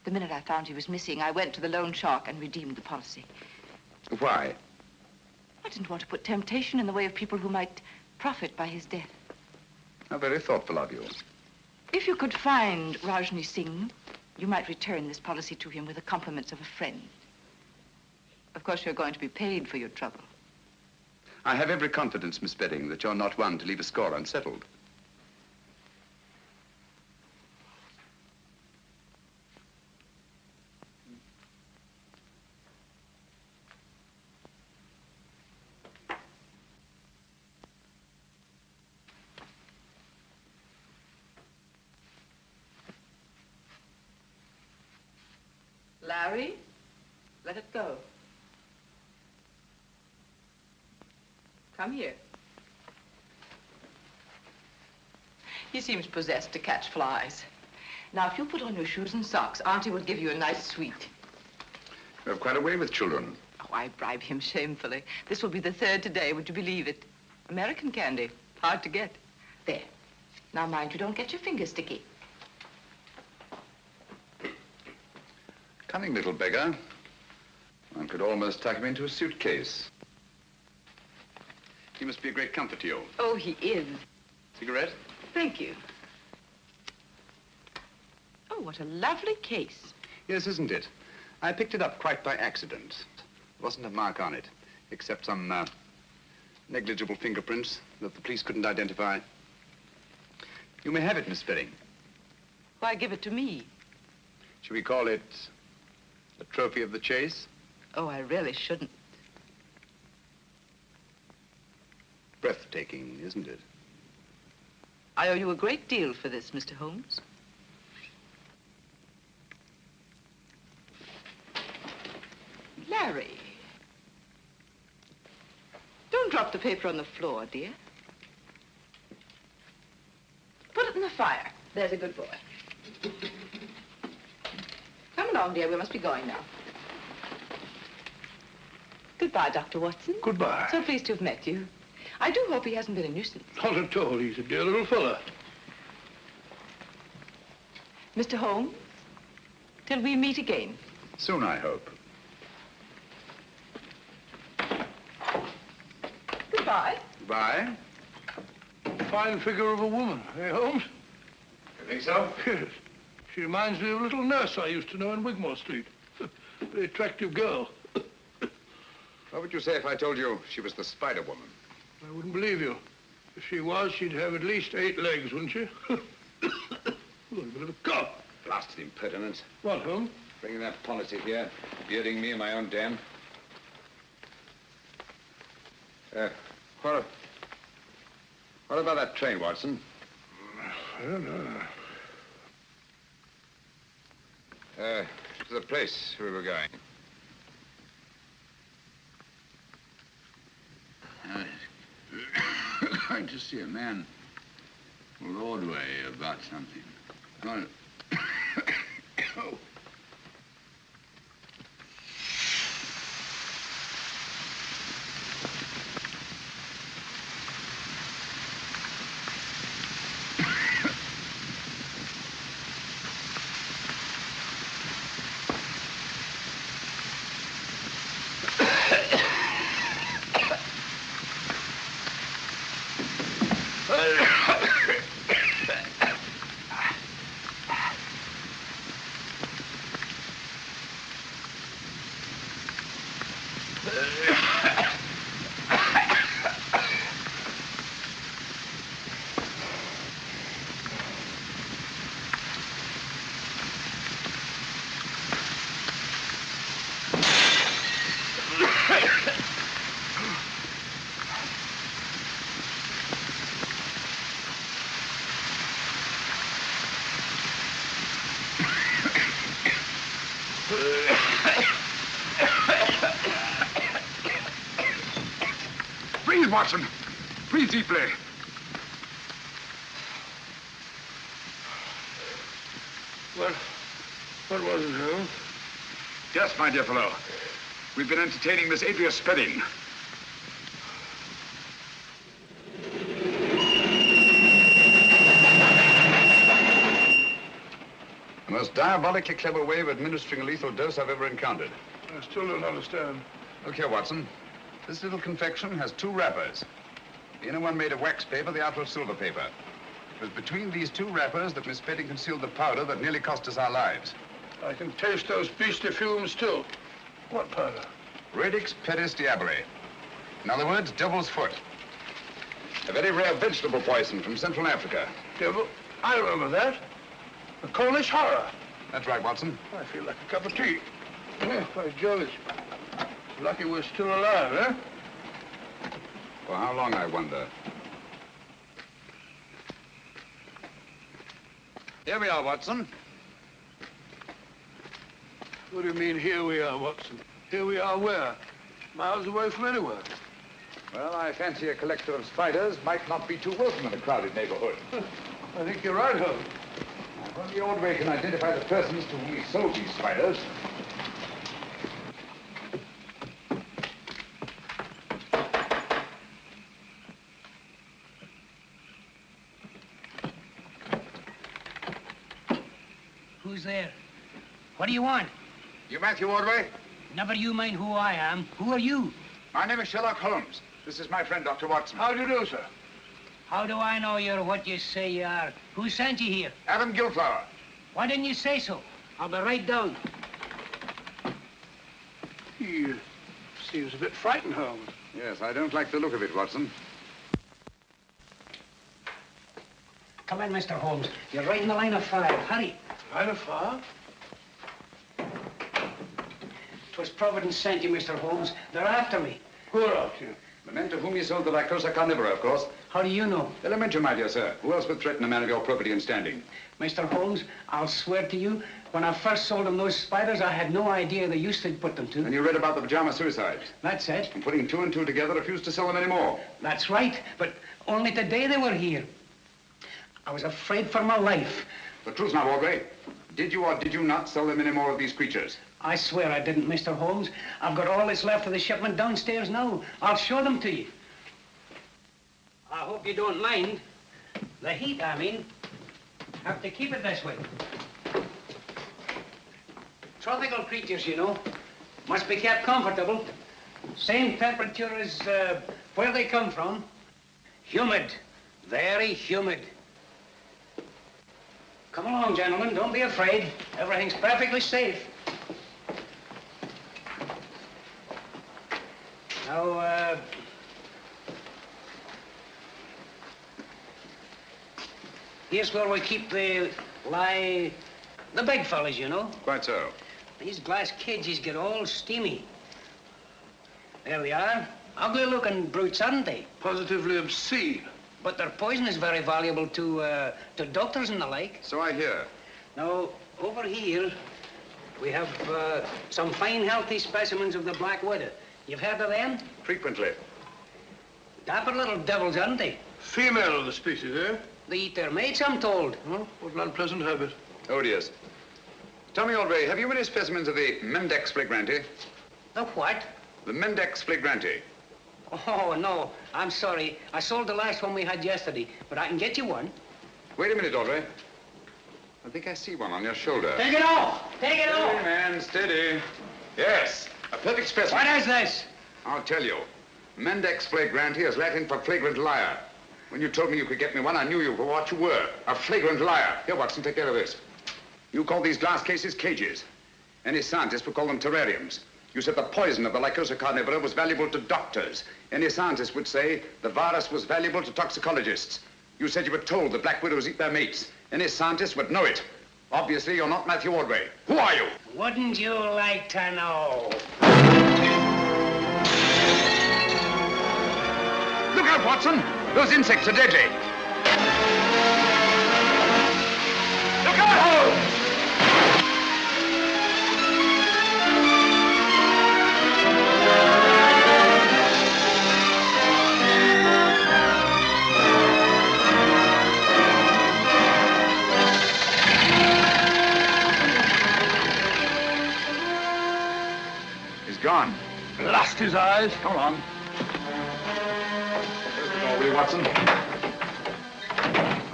Speaker 7: The minute I found he was missing, I went to the loan shark and redeemed the policy.
Speaker 13: Why?
Speaker 7: I didn't want to put temptation in the way of people who might profit by his death.
Speaker 13: How very thoughtful of you.
Speaker 7: If you could find Rajni Singh, you might return this policy to him with the compliments of a friend. Of course, you're going to be paid for your trouble.
Speaker 13: I have every confidence, Miss Spedding, that you're not one to leave a score unsettled.
Speaker 7: Larry, let it go. Come here. He seems possessed to catch flies. Now, if you put on your shoes and socks, Auntie will give you a nice sweet.
Speaker 13: You have quite a way with children.
Speaker 7: Oh, I bribe him shamefully. This will be the third today, would you believe it? American candy, hard to get. There. Now, mind you don't get your fingers sticky.
Speaker 13: Cunning little beggar. One could almost tuck him into a suitcase. He must be a great comfort to you.
Speaker 7: Oh, he is.
Speaker 13: Cigarette?
Speaker 7: Thank you. Oh, what a lovely case.
Speaker 13: Yes, isn't it? I picked it up quite by accident. There wasn't a mark on it, except some negligible fingerprints that the police couldn't identify. You may have it, Miss Spedding.
Speaker 7: Why give it to me?
Speaker 13: Should we call it a trophy of the chase?
Speaker 7: Oh, I really shouldn't.
Speaker 13: Breathtaking, isn't it?
Speaker 7: I owe you a great deal for this, Mr. Holmes. Larry. Don't drop the paper on the floor, dear. Put it in the fire. There's a good boy. Come along, dear. We must be going now. Goodbye, Dr. Watson.
Speaker 1: Goodbye.
Speaker 7: So pleased to have met you. I do hope he hasn't been a nuisance.
Speaker 1: Not at all. He's a dear little fella.
Speaker 7: Mr. Holmes, till we meet again.
Speaker 13: Soon, I hope.
Speaker 7: Goodbye.
Speaker 13: Goodbye.
Speaker 1: Fine figure of a woman, eh, Holmes?
Speaker 13: You think so?
Speaker 1: Yes. She reminds me of a little nurse I used to know in Wigmore Street. Very attractive girl.
Speaker 13: What would you say if I told you she was the Spider Woman?
Speaker 1: I wouldn't believe you. If she was, she'd have at least 8 legs, wouldn't she? Oh, a bit of a cough.
Speaker 13: Blasted impertinent.
Speaker 1: What, Holmes?
Speaker 13: Bringing that policy here, bearding me in my own den. What about that train, Watson?
Speaker 1: I don't know.
Speaker 13: To the place we were going. Going to see a man called Ordway about something. Oh.
Speaker 10: Watson. Breathe deeply.
Speaker 1: What was it, Holmes?
Speaker 10: Yes, my dear fellow. We've been entertaining Miss Adria Spedding. The most diabolically clever way of administering a lethal dose I've ever encountered.
Speaker 1: I still don't understand.
Speaker 10: Look here, Watson. This little confection has 2 wrappers. The inner one made of wax paper, the outer of silver paper. It was between these 2 wrappers that Miss Spedding concealed the powder that nearly cost us our lives.
Speaker 1: I can taste those beastly fumes, too. What powder?
Speaker 10: Radix pedis diaboli. In other words, devil's foot. A very rare vegetable poison from Central Africa.
Speaker 1: Devil? I remember that. The Cornish horror.
Speaker 10: That's right, Watson.
Speaker 1: I feel like a cup of tea. By Jove, it's lucky we're still alive, eh?
Speaker 10: For how long, I wonder? Here we are, Watson.
Speaker 1: What do you mean, here we are, Watson? Here we are where? Miles away from anywhere.
Speaker 10: Well, I fancy a collector of spiders might not be too welcome in a crowded neighborhood.
Speaker 1: I think you're right, Holmes.
Speaker 10: If only Ordway can identify the persons to whom he sold these spiders.
Speaker 14: Who's there? What do you want?
Speaker 10: You Matthew Ordway?
Speaker 14: Never you mind who I am. Who are you?
Speaker 10: My name is Sherlock Holmes. This is my friend, Dr. Watson.
Speaker 1: How do you do, sir?
Speaker 14: How do I know you're what you say you are? Who sent you here?
Speaker 10: Adam Gilflower.
Speaker 14: Why didn't you say so? I'll be right down.
Speaker 1: He seems a bit frightened, Holmes.
Speaker 10: Yes, I don't like the look of it, Watson.
Speaker 14: Come in, Mr. Holmes. You're right in the line of fire. Hurry.
Speaker 1: Line of fire?
Speaker 14: 'Twas Providence sent you, Mr. Holmes. They're after me.
Speaker 1: Who are after you?
Speaker 10: The men to whom you sold the Lycosa carnivora, of course.
Speaker 14: How do you know?
Speaker 10: Elementary, my dear sir. Who else would threaten a man of your probity and standing?
Speaker 14: Mr. Holmes, I'll swear to you, when I first sold them those spiders, I had no idea the use they'd put them to.
Speaker 10: And you read about the pajama suicides?
Speaker 14: That's it.
Speaker 10: And putting 2 and 2 together, refused to sell them anymore.
Speaker 14: That's right, but only today they were here. I was afraid for my life.
Speaker 10: The truth now, Ordway. Did you or did you not sell them any more of these creatures?
Speaker 14: I swear I didn't, Mr. Holmes. I've got all that's left of the shipment downstairs now. I'll show them to you. I hope you don't mind. The heat, I mean. Have to keep it this way. Tropical creatures, you know. Must be kept comfortable. Same temperature as where they come from. Humid. Very humid. Come along, gentlemen. Don't be afraid. Everything's perfectly safe. Now, here's where we keep the big fellas, you know.
Speaker 10: Quite so.
Speaker 14: These glass cages get all steamy. There they are. Ugly-looking brutes, aren't they?
Speaker 1: Positively obscene.
Speaker 14: But their poison is very valuable to doctors and the like.
Speaker 10: So I hear.
Speaker 14: Now, over here, we have some fine, healthy specimens of the black widow. You've heard of them?
Speaker 10: Frequently.
Speaker 14: Dapper little devils, aren't they?
Speaker 1: Female of the species, eh?
Speaker 14: They eat their mates, I'm told.
Speaker 1: Oh, what an unpleasant habit.
Speaker 10: Odious. Tell me, Ordway, have you any specimens of the Mendex flagrante?
Speaker 14: The what?
Speaker 10: The Mendex flagrante.
Speaker 14: Oh, no. I'm sorry. I sold the last one we had yesterday, but I can get you one.
Speaker 10: Wait a minute, Ordway. I think I see one on your shoulder.
Speaker 14: Take it off! Take it off!
Speaker 10: Steady, man, steady. Yes, a perfect specimen.
Speaker 14: What is this?
Speaker 10: I'll tell you. Mendex flagrante is Latin for flagrant liar. When you told me you could get me one, I knew you for what you were, a flagrant liar. Here, Watson, take care of this. You call these glass cases cages. Any scientist would call them terrariums. You said the poison of the Lycosa carnivora was valuable to doctors. Any scientist would say the virus was valuable to toxicologists. You said you were told that black widows eat their mates. Any scientist would know it. Obviously, you're not Matthew Ordway. Who are you?
Speaker 14: Wouldn't you like to know?
Speaker 10: Look out, Watson! Those insects are deadly. Look out, Holmes!
Speaker 13: He's gone.
Speaker 1: Lost his eyes.
Speaker 13: Come on. There's the door, will you, Watson?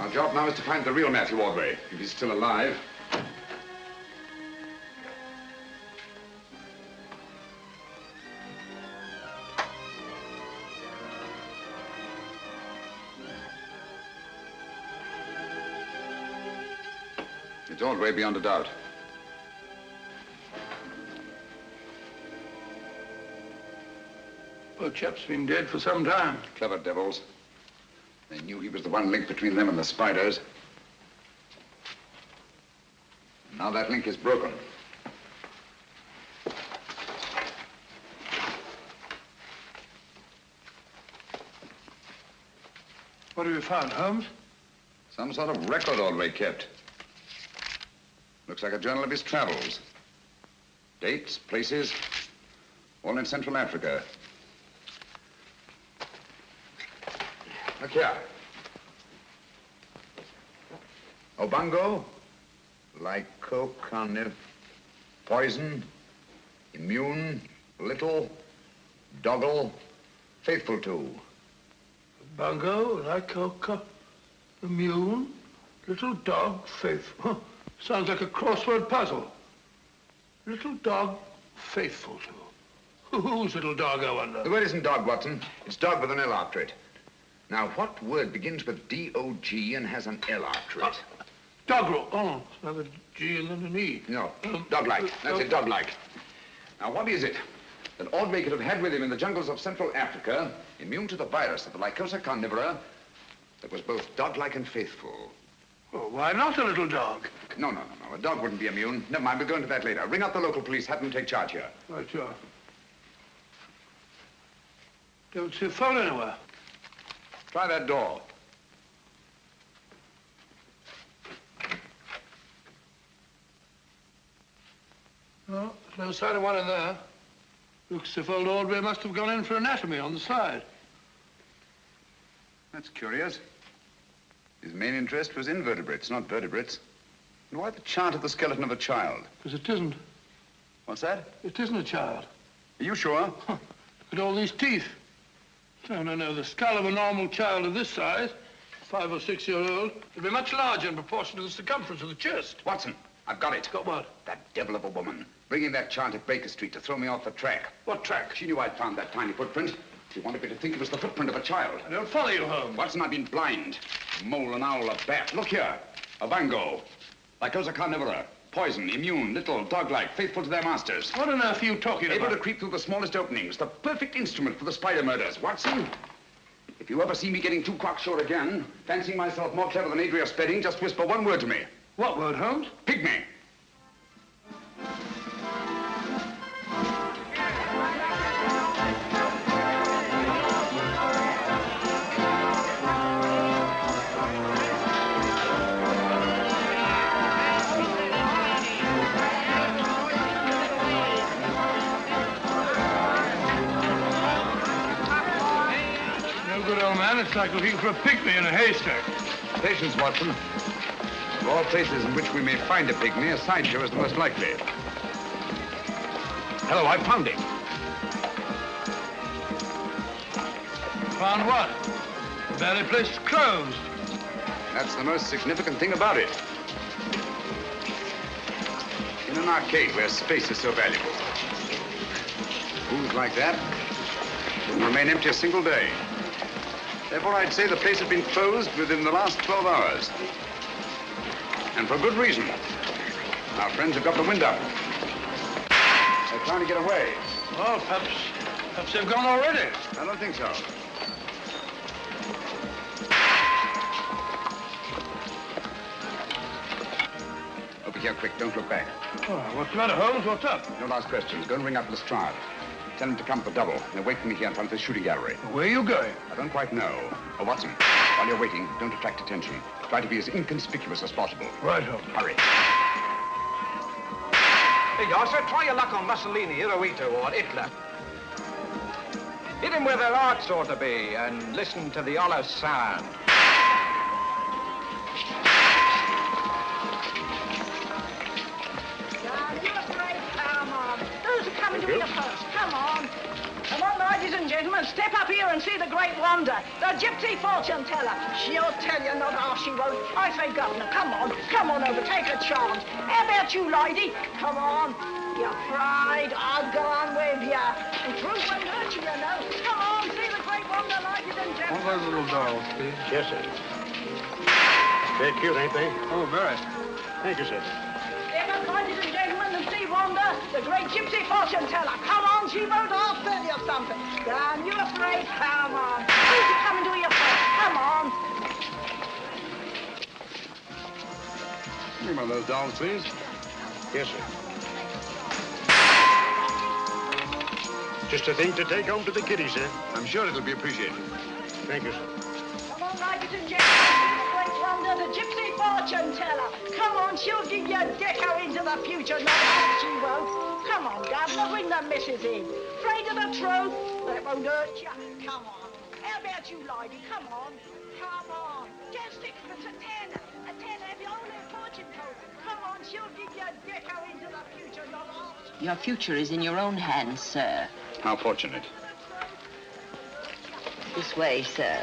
Speaker 13: Our job now is to find the real Matthew Ordway, if he's still alive. It's Ordway beyond a doubt.
Speaker 1: Poor chap's been dead for some time.
Speaker 13: Clever devils. They knew he was the one link between them and the spiders. Now that link is broken.
Speaker 1: What have you found, Holmes?
Speaker 13: Some sort of record Ordway kept. Looks like a journal of his travels. Dates, places, all in Central Africa. Look here. Obango, lycocarniv, poison, immune, little, doggle, faithful to.
Speaker 1: Bungo, lycoca, immune, little dog, faithful. Huh. Sounds like a crossword puzzle. Little dog, faithful to. Whose little dog, I wonder?
Speaker 13: The word isn't dog, Watson. It's dog with an L after it. Now, what word begins with D-O-G and has an L after it?
Speaker 1: Doggerel. Oh, it's another G and then an E.
Speaker 13: No, dog-like. That's it, dog-like. Now, what is it that Ordway could have had with him in the jungles of Central Africa, immune to the virus of the Lycosa carnivora, that was both dog-like and faithful?
Speaker 1: Well, why not a little dog?
Speaker 13: No. A dog wouldn't be immune. Never mind, we'll go into that later. Ring up the local police, have them take charge here.
Speaker 1: Right, sure. Don't see a phone anywhere.
Speaker 13: Try that door.
Speaker 1: No, there's no sign of one in there. Looks as if old Ordway must have gone in for anatomy on the side.
Speaker 13: That's curious. His main interest was invertebrates, not vertebrates. And why the chart of the skeleton of a child?
Speaker 1: Because it isn't.
Speaker 13: What's that?
Speaker 1: It isn't a child.
Speaker 13: Are you sure?
Speaker 1: Huh. Look at all these teeth. No. The skull of a normal child of this size, 5 or 6 year old, would be much larger in proportion to the circumference of the chest.
Speaker 13: Watson, I've got it.
Speaker 1: Got what?
Speaker 13: That devil of a woman. Bringing that chart at Baker Street to throw me off the track.
Speaker 1: What track?
Speaker 13: She knew I'd found that tiny footprint. She wanted me to think it was the footprint of a child.
Speaker 1: I don't follow you, Holmes.
Speaker 13: Watson, I've been blind. A mole, an owl, a bat. Look here. A bango. Lycosa carnivora. Poison, immune, little, dog-like, faithful to their masters.
Speaker 1: What on earth are you talking about?
Speaker 13: Able to creep through the smallest openings. The perfect instrument for the spider murders. Watson, if you ever see me getting too cocksure again, fancying myself more clever than Adria Spedding, just whisper one word to me.
Speaker 1: What word, Holmes?
Speaker 13: Pygmy.
Speaker 1: Good old man, it's like looking for a pygmy in a haystack.
Speaker 13: Patience, Watson. Of all places in which we may find a pygmy, a sideshow is the most likely. Hello, I found him.
Speaker 1: Found what? The very place is closed.
Speaker 13: That's the most significant thing about it. In an arcade where space is so valuable. Booths like that wouldn't remain empty a single day. Therefore, I'd say the place has been closed within the last 12 hours. And for good reason. Our friends have got the wind up. They're trying to get away.
Speaker 1: Well, perhaps they've gone already.
Speaker 13: I don't think so. Over here, quick. Don't look back.
Speaker 1: Oh, what's the matter, Holmes? What's up?
Speaker 13: No last questions. Go and ring up Lestrade. Tell him to come for double. They'll wait for me here in front of the shooting gallery.
Speaker 1: Where are you going?
Speaker 13: I don't quite know. Oh, Watson, while you're waiting, don't attract attention. Try to be as inconspicuous as possible.
Speaker 1: Right, Holmes.
Speaker 13: Hurry.
Speaker 15: Hey, Yosser, try your luck on Mussolini, Hirohito, or Hitler. Hit him where their hearts ought to be, and listen to the hollow sound.
Speaker 16: Those are coming to me first. up here and see the great wonder, the gypsy fortune teller. She'll tell you not half she won't. I say, Governor, come on over, take a chance. How about you, lady? Come on. You're afraid? I'll go on with you. And truth won't hurt you, you know. Come on, see the great wonder, ladies and gentlemen.
Speaker 8: One of those little dolls, please.
Speaker 2: Yes, sir. They're cute, ain't they?
Speaker 8: Oh, very.
Speaker 2: Thank you, sir.
Speaker 16: Step up, ladies and gentlemen, and see Wanda, the great gypsy fortune teller. Come on, she won't half tell you something. Damn, you afraid? Come on. Who's you coming to your first? Come on.
Speaker 10: Give me one of those dolls, please.
Speaker 2: Yes, sir. Just a thing to take home to the kiddies, sir.
Speaker 10: I'm sure it'll be appreciated.
Speaker 2: Thank you, sir.
Speaker 16: Come on, ladies and gentlemen, the great wonder, the gypsy fortune teller. Come on, she'll give you a deco into the future. Not half she won't. Come on, Governor, bring the missus in. Afraid of the truth? That won't hurt you. Come on. How about you, lady? Come on. Come on. Just sixpence, a tenner. A tenner, if you only fortune told. Come on, she'll give you a deco into the future. Not half she
Speaker 17: Your future is in your own hands, sir.
Speaker 10: How fortunate.
Speaker 17: This way, sir.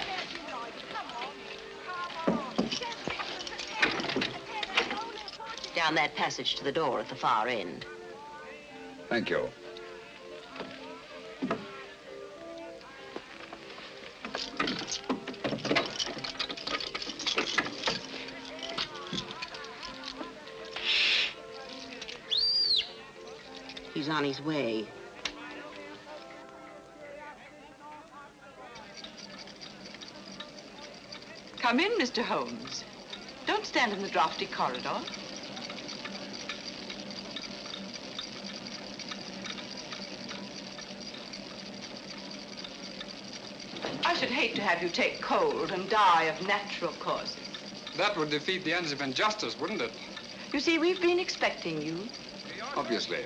Speaker 17: Down that passage to the door at the far end.
Speaker 10: Thank you.
Speaker 17: He's on his way.
Speaker 7: Come in, Mr. Holmes. Don't stand in the drafty corridor. I should hate to have you take cold and die of natural causes.
Speaker 8: That would defeat the ends of injustice, wouldn't it?
Speaker 7: You see, we've been expecting you.
Speaker 10: Obviously.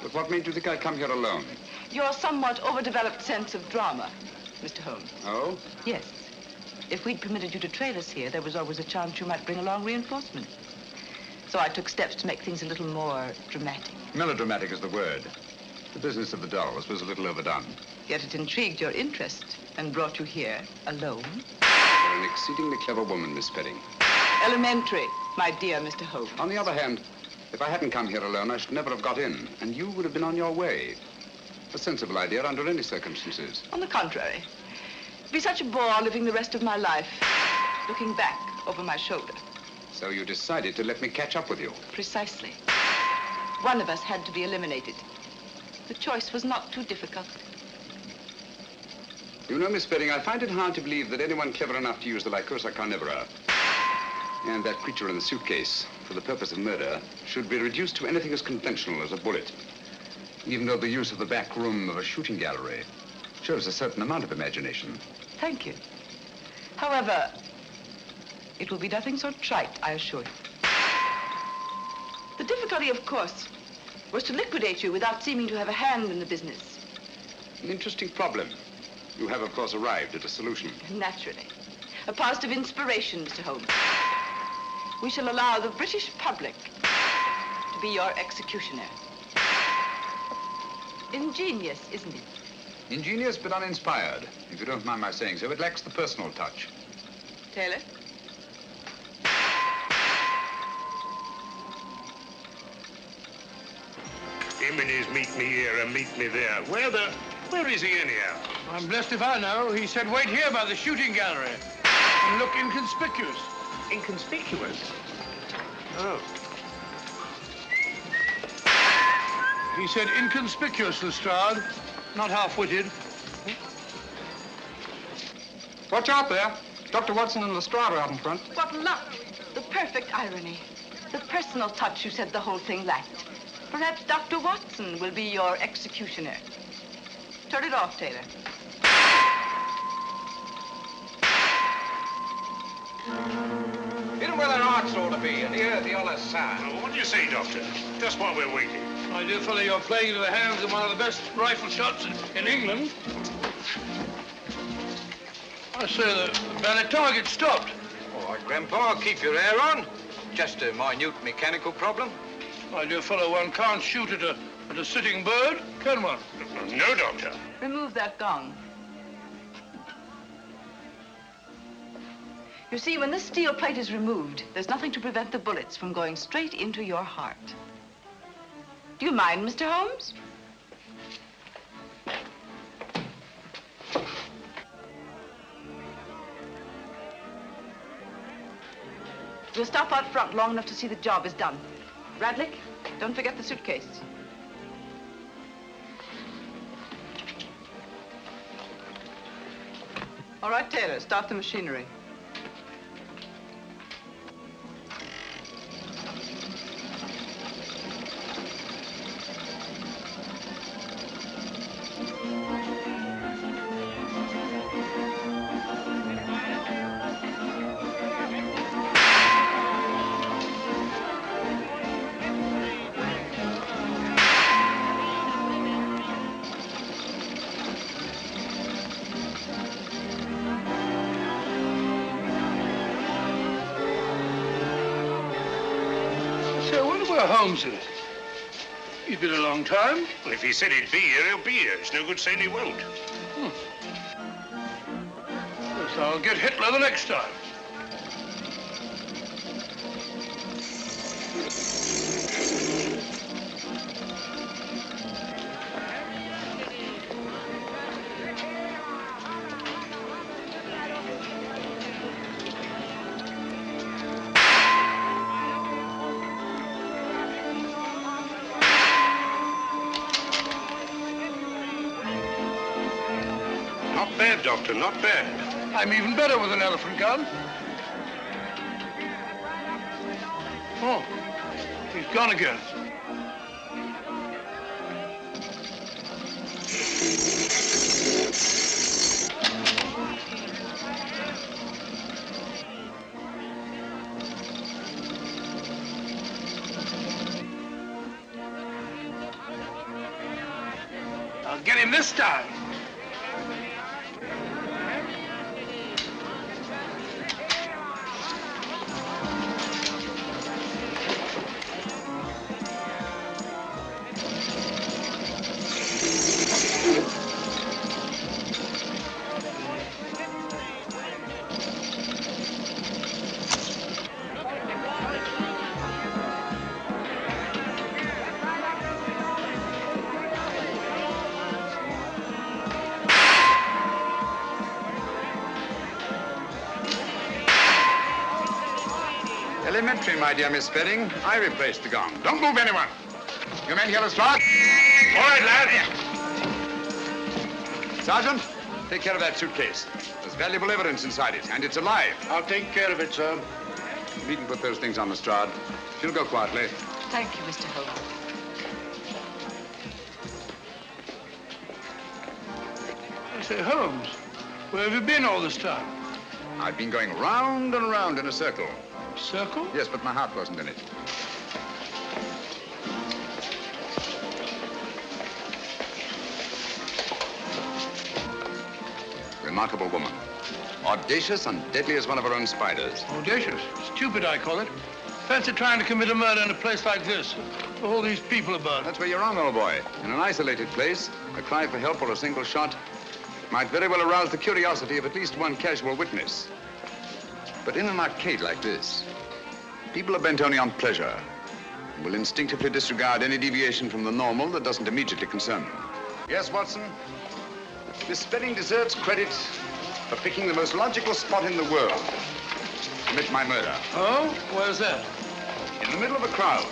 Speaker 10: But what made you think I'd come here alone?
Speaker 7: Your somewhat overdeveloped sense of drama, Mr. Holmes.
Speaker 10: Oh?
Speaker 7: Yes. If we'd permitted you to trail us here, there was always a chance you might bring along reinforcements. So I took steps to make things a little more dramatic.
Speaker 10: Melodramatic is the word. The business of the dolls was a little overdone.
Speaker 7: Yet it intrigued your interest and brought you here alone.
Speaker 10: You're an exceedingly clever woman, Miss Spedding.
Speaker 7: Elementary, my dear Mr. Holmes.
Speaker 10: On the other hand, if I hadn't come here alone, I should never have got in, and you would have been on your way. A sensible idea under any circumstances.
Speaker 7: On the contrary, it'd be such a bore living the rest of my life, looking back over my shoulder.
Speaker 10: So you decided to let me catch up with you?
Speaker 7: Precisely. One of us had to be eliminated. The choice was not too difficult.
Speaker 10: You know, Miss Spedding, I find it hard to believe that anyone clever enough to use the Lycosa carnivora and that creature in the suitcase for the purpose of murder should be reduced to anything as conventional as a bullet, even though the use of the back room of a shooting gallery shows a certain amount of imagination.
Speaker 7: Thank you. However, it will be nothing so trite, I assure you. The difficulty, of course, was to liquidate you without seeming to have a hand in the business.
Speaker 10: An interesting problem. You have, of course, arrived at a solution.
Speaker 7: Naturally. A positive inspiration, Mr. Holmes. We shall allow the British public to be your executioner. Ingenious, isn't it?
Speaker 10: Ingenious but uninspired, if you don't mind my saying so. It lacks the personal touch.
Speaker 7: Taylor?
Speaker 2: Him and his meet me here and meet me there. Where is he anyhow?
Speaker 1: I'm blessed if I know. He said wait here by the shooting gallery and look inconspicuous.
Speaker 2: Inconspicuous? Oh.
Speaker 1: He said inconspicuous, Lestrade, not half-witted.
Speaker 8: Watch out there. Dr. Watson and Lestrade are out in front.
Speaker 7: What luck! The perfect irony. The personal touch you said the whole thing lacked. Perhaps Dr. Watson will be your executioner. Turn it off, Taylor.
Speaker 15: Hit 'em where their hearts ought to be, and hear the other side.
Speaker 2: Well, what do you say, Doctor? Just while we're waiting.
Speaker 1: My dear fellow, you're playing into the hands of one of the best rifle shots in England. I say the target stopped.
Speaker 15: All right, Grandpa, keep your hair on. Just a minute mechanical problem.
Speaker 1: My dear fellow, one can't shoot at a sitting bird, can one?
Speaker 2: No, Doctor.
Speaker 7: Remove that gong. You see, when this steel plate is removed, there's nothing to prevent the bullets from going straight into your heart. Do you mind, Mr. Holmes? We'll stop out front long enough to see the job is done. Radlick, don't forget the suitcase. All right, Taylor, start the machinery.
Speaker 1: Holmes is. He's been a long time.
Speaker 2: Well, if he said he'd be here, he'll be here. It's no good saying he won't.
Speaker 1: Yes, I'll get Hitler the next time.
Speaker 2: Not bad, Doctor, not bad.
Speaker 1: I'm even better with an elephant gun. Oh, he's gone again. I'll get him this time.
Speaker 13: Elementary, my dear Miss Spedding. I replaced the gong. Don't move, anyone. You men hear the slot? All right, lad. Sergeant, take care of that suitcase. There's valuable evidence inside it, and it's alive.
Speaker 12: I'll take care of it, sir.
Speaker 13: You needn't put those things on the Strad. She'll go quietly.
Speaker 7: Thank you, Mr. Holmes.
Speaker 1: I say, Holmes, where have you been all this time?
Speaker 13: I've been going round and round in a circle.
Speaker 1: Circle?
Speaker 13: Yes, but my heart wasn't in it. Remarkable woman. Audacious and deadly as one of her own spiders.
Speaker 1: Audacious? Stupid, I call it. Fancy trying to commit a murder in a place like this. With all these people about.
Speaker 13: That's where you're wrong, old boy. In an isolated place, a cry for help or a single shot might very well arouse the curiosity of at least one casual witness. But in an arcade like this, people are bent only on pleasure and will instinctively disregard any deviation from the normal that doesn't immediately concern them. Yes, Watson? Miss Spedding deserves credit for picking the most logical spot in the world to commit my murder.
Speaker 1: Oh? Where's that?
Speaker 13: In the middle of a crowd.